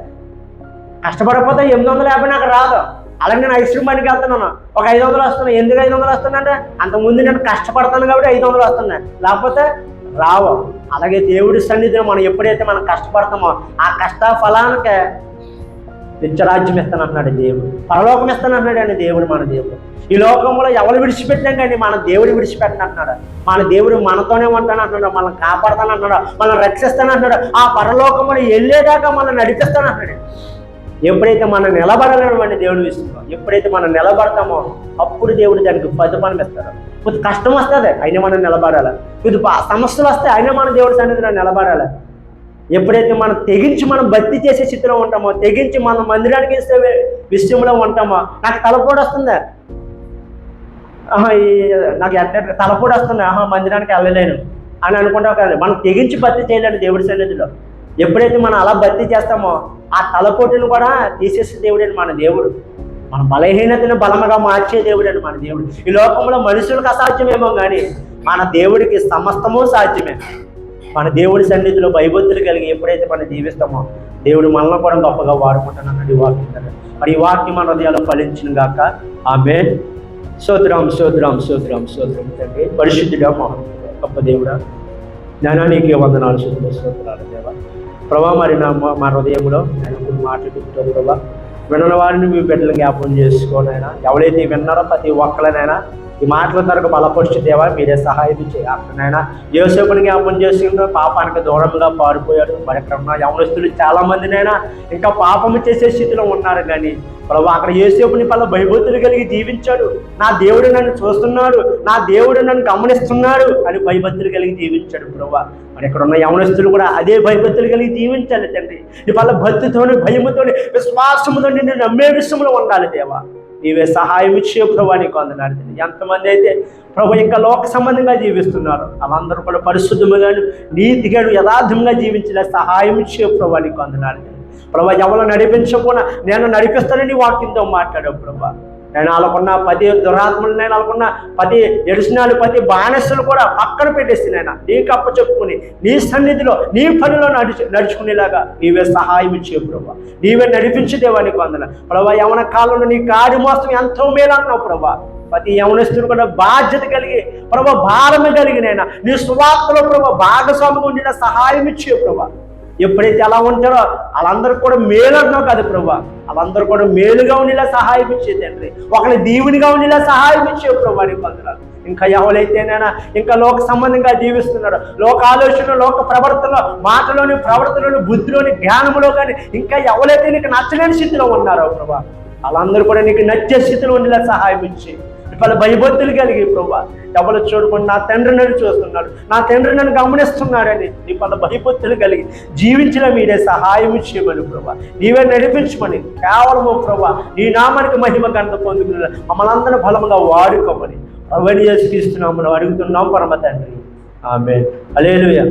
కష్టపడకపోతే 850 నాకు రాదు. అలాగే నేను ఐస్ క్రీమ్ పనికి వెళ్తున్నాను, ఒక 500 వస్తున్నాయి. ఎందుకు 500 వస్తున్నాయంటే అంతకుముందు నేను కష్టపడతాను కాబట్టి 500 వస్తున్నాయి, లేకపోతే రావు. అలాగే దేవుడి సన్నిధిలో మనం ఎప్పుడైతే మనం కష్టపడతామో ఆ కష్ట ఫలానికే నిత్యరాజ్యం ఇస్తానంటున్నాడు దేవుడు, పరలోకం ఇస్తానంటున్నాడు అండి దేవుడు. మన దేవుడు ఈ లోకంలో ఎవరు విడిచిపెట్టాం కానీ మన దేవుడు విడిచిపెట్టనంటున్నాడు. మన దేవుడు మనతోనే ఉంటానంటున్నాడు, మనల్ని కాపాడతానంటున్నాడు, మనల్ని రక్షిస్తానంటున్నాడు. ఆ పరలోకమును వెళ్ళేదాకా మనం నడిపిస్తానంటున్నాడు. ఎప్పుడైతే మనం నిలబడాలన్నమాట దేవుడి విషయంలో, ఎప్పుడైతే మనం నిలబడతామో అప్పుడు దేవుడు దానికి ప్రతిఫలం ఇస్తాడు. కొద్ది కష్టం వస్తుంది అయినా మనం నిలబడాలి, కొద్ది సమస్యలు వస్తాయి అయినా మనం దేవుడి సన్నిధిలో నిలబడాలి. ఎప్పుడైతే మనం తెగించి మనం భక్తి చేసే స్థితిలో ఉంటామో, తెగించి మనం మందిరానికి ఇచ్చే విషయంలో ఉంటామో, నాకు తలపోటు వస్తుంది, నాకు తలపోటు వస్తుంది, మందిరానికి వెళ్ళలేను అని అనుకుంటాం కాదు. మనం తెగించి భక్తి చేయలేడు దేవుడి సన్నిధిలో. ఎప్పుడైతే మనం అలా భక్తి చేస్తామో ఆ తలపోటును కూడా తీసేసే దేవుడు మన దేవుడు. మన బలహీనతను బలముగా మార్చే దేవుడు అండి మన దేవుడు. ఈ లోకంలో మనుషులకు అసాధ్యమేమో కానీ మన దేవుడికి సమస్తము సాధ్యమే. మన దేవుడి సన్నిధిలో భయభక్తులు కలిగి ఎప్పుడైతే మనం జీవిస్తామో దేవుడు మనల్ని కూడా గొప్పగా వాడుకుంటానన్నాడు ఈ వాక్యం. మరి ఈ వాక్యం మన హృదయాల్లో ఫలించిన గాక. ఆమేన్. స్తోత్రం స్తోత్రం స్తోత్రం స్తోత్రం తండ్రి. పరిశుద్ధుడా మహోన్నతుడా గొప్ప దేవుడా, జ్ఞానానికి వందనాలు స్తోత్రాలు దేవా. ప్రభా మరి మా హృదయంలో నేను మాట్లాడుకుంటాను ప్రభా. విన్న వారిని మీ బిడ్డలు జ్ఞాపకం చేసుకోనైనా, ఎవరైతే విన్నారో ప్రతి ఒక్కరినైనా ఈ మాటల తరకు బలపరుచు దేవా మీరే సహాయం చేయాలనైనా. యోసేపుని జ్ఞాపకం చేసుకుంటూ పాపానికి దూరంగా పారిపోయాడు. మరి అక్కడ ఉన్న యవనస్తులు చాలా మందినైనా ఇంకా పాపము చేసే స్థితిలో ఉన్నారు. కానీ ప్రభు అక్కడ యోసేపుని పల భయభక్తులు కలిగి జీవించాడు. నా దేవుడు నన్ను చూస్తున్నాడు, నా దేవుడు నన్ను గమనిస్తున్నాడు అని భయభక్తులు కలిగి జీవించాడు ప్రభు. మరి ఇక్కడ ఉన్న యవనస్తులు కూడా అదే భయభక్తులు కలిగి జీవించాలి తండ్రి. నీ పల భక్తితోని భయముతోని విశ్వాసముతో నిన్ను నమ్మే విషయంలో ఉండాలి దేవా. నీవే సహాయం ఇచ్చే ప్రభా నీకు వందనాలు తండ్రి. ఎంతమంది అయితే ప్రభు ఇంకా లోక సంబంధంగా జీవిస్తున్నారు వాళ్ళందరూ కూడా పరిశుద్ధముగాను నీతిగాను యథార్థంగా జీవించలే సహాయం ఇచ్చే ప్రభా నీకు వందనాలు తండ్రి. ప్రభా ఎవరు నడిపించకుండా నేను నడిపిస్తానని వాక్యంతో మాట్లాడావు ప్రభా. నేను వాళ్ళకున్న 10 దురాత్మలు, నేను వాళ్ళకున్న 10 ఎడిసినాలు, 10 బానిసలు కూడా పక్కన పెట్టేసి నేను నీకు అప్పచెప్పుకుని నీ సన్నిధిలో నీ పనిలో నడుచుకునేలాగా నీవే సహాయం ఇచ్చే ప్రభా. నీవే నడిపించేదేవా నీకు వందనాలు ప్రభా. యవన కాలంలో నీ కాడి మోసం ఎంతో మేలు అంటున్నావు ప్రభా. ప్రతి యవనస్తుడు కూడా బాధ్యత కలిగి ప్రభా, భారము కలిగినైనా నీ సువార్తలో ప్రభా భాగస్వామిగా ఉండేలా సహాయం ఇచ్చే ప్రభా. ఎప్పుడైతే అలా ఉంటారో వాళ్ళందరూ కూడా మేలు అంటున్నావు కదా ప్రభా. వాళ్ళందరూ కూడా మేలుగా ఉండేలా సహాయం ఇచ్చే తండ్రి. ఒకరి దీవునిగా ఉండేలా సహాయం ఇచ్చే ప్రభా నీకు వందనాలు. ఇంకా ఎవరైతేనైనా ఇంకా లోక సంబంధంగా జీవిస్తున్నారో, లోక ఆలోచన, లోక ప్రవర్తనలో, మాటలోని, ప్రవర్తనలోని, బుద్ధిలోని, జ్ఞానంలో కానీ ఇంకా ఎవరైతే నీకు నచ్చలేని స్థితిలో ఉన్నారో ప్రభా, వాళ్ళందరూ కూడా నీకు నచ్చే స్థితిలో ఉండేలా సహాయం ఇచ్చి వాళ్ళ భయభక్తులు కలిగి ప్రభా ఎవరు చూడకుండా నా తండ్రి నన్ను చూస్తున్నాడు, నా తండ్రి నన్ను గమనిస్తున్నాడని నీ వాళ్ళ భయభక్తులు కలిగి జీవించిన మీరే సహాయం చేయమని ప్రభా. నీవే నడిపించమని కేవలము ప్రభా నీ నామానికి మహిమ ఘనత పొందుకున్న మమ్మల్ని అందరూ బలంగా వాడుకోమని అవన్నీ చేసుకిస్తున్నాము అడుగుతున్నాం పరమ తండ్రి. ఆమేన్. హల్లెలూయా.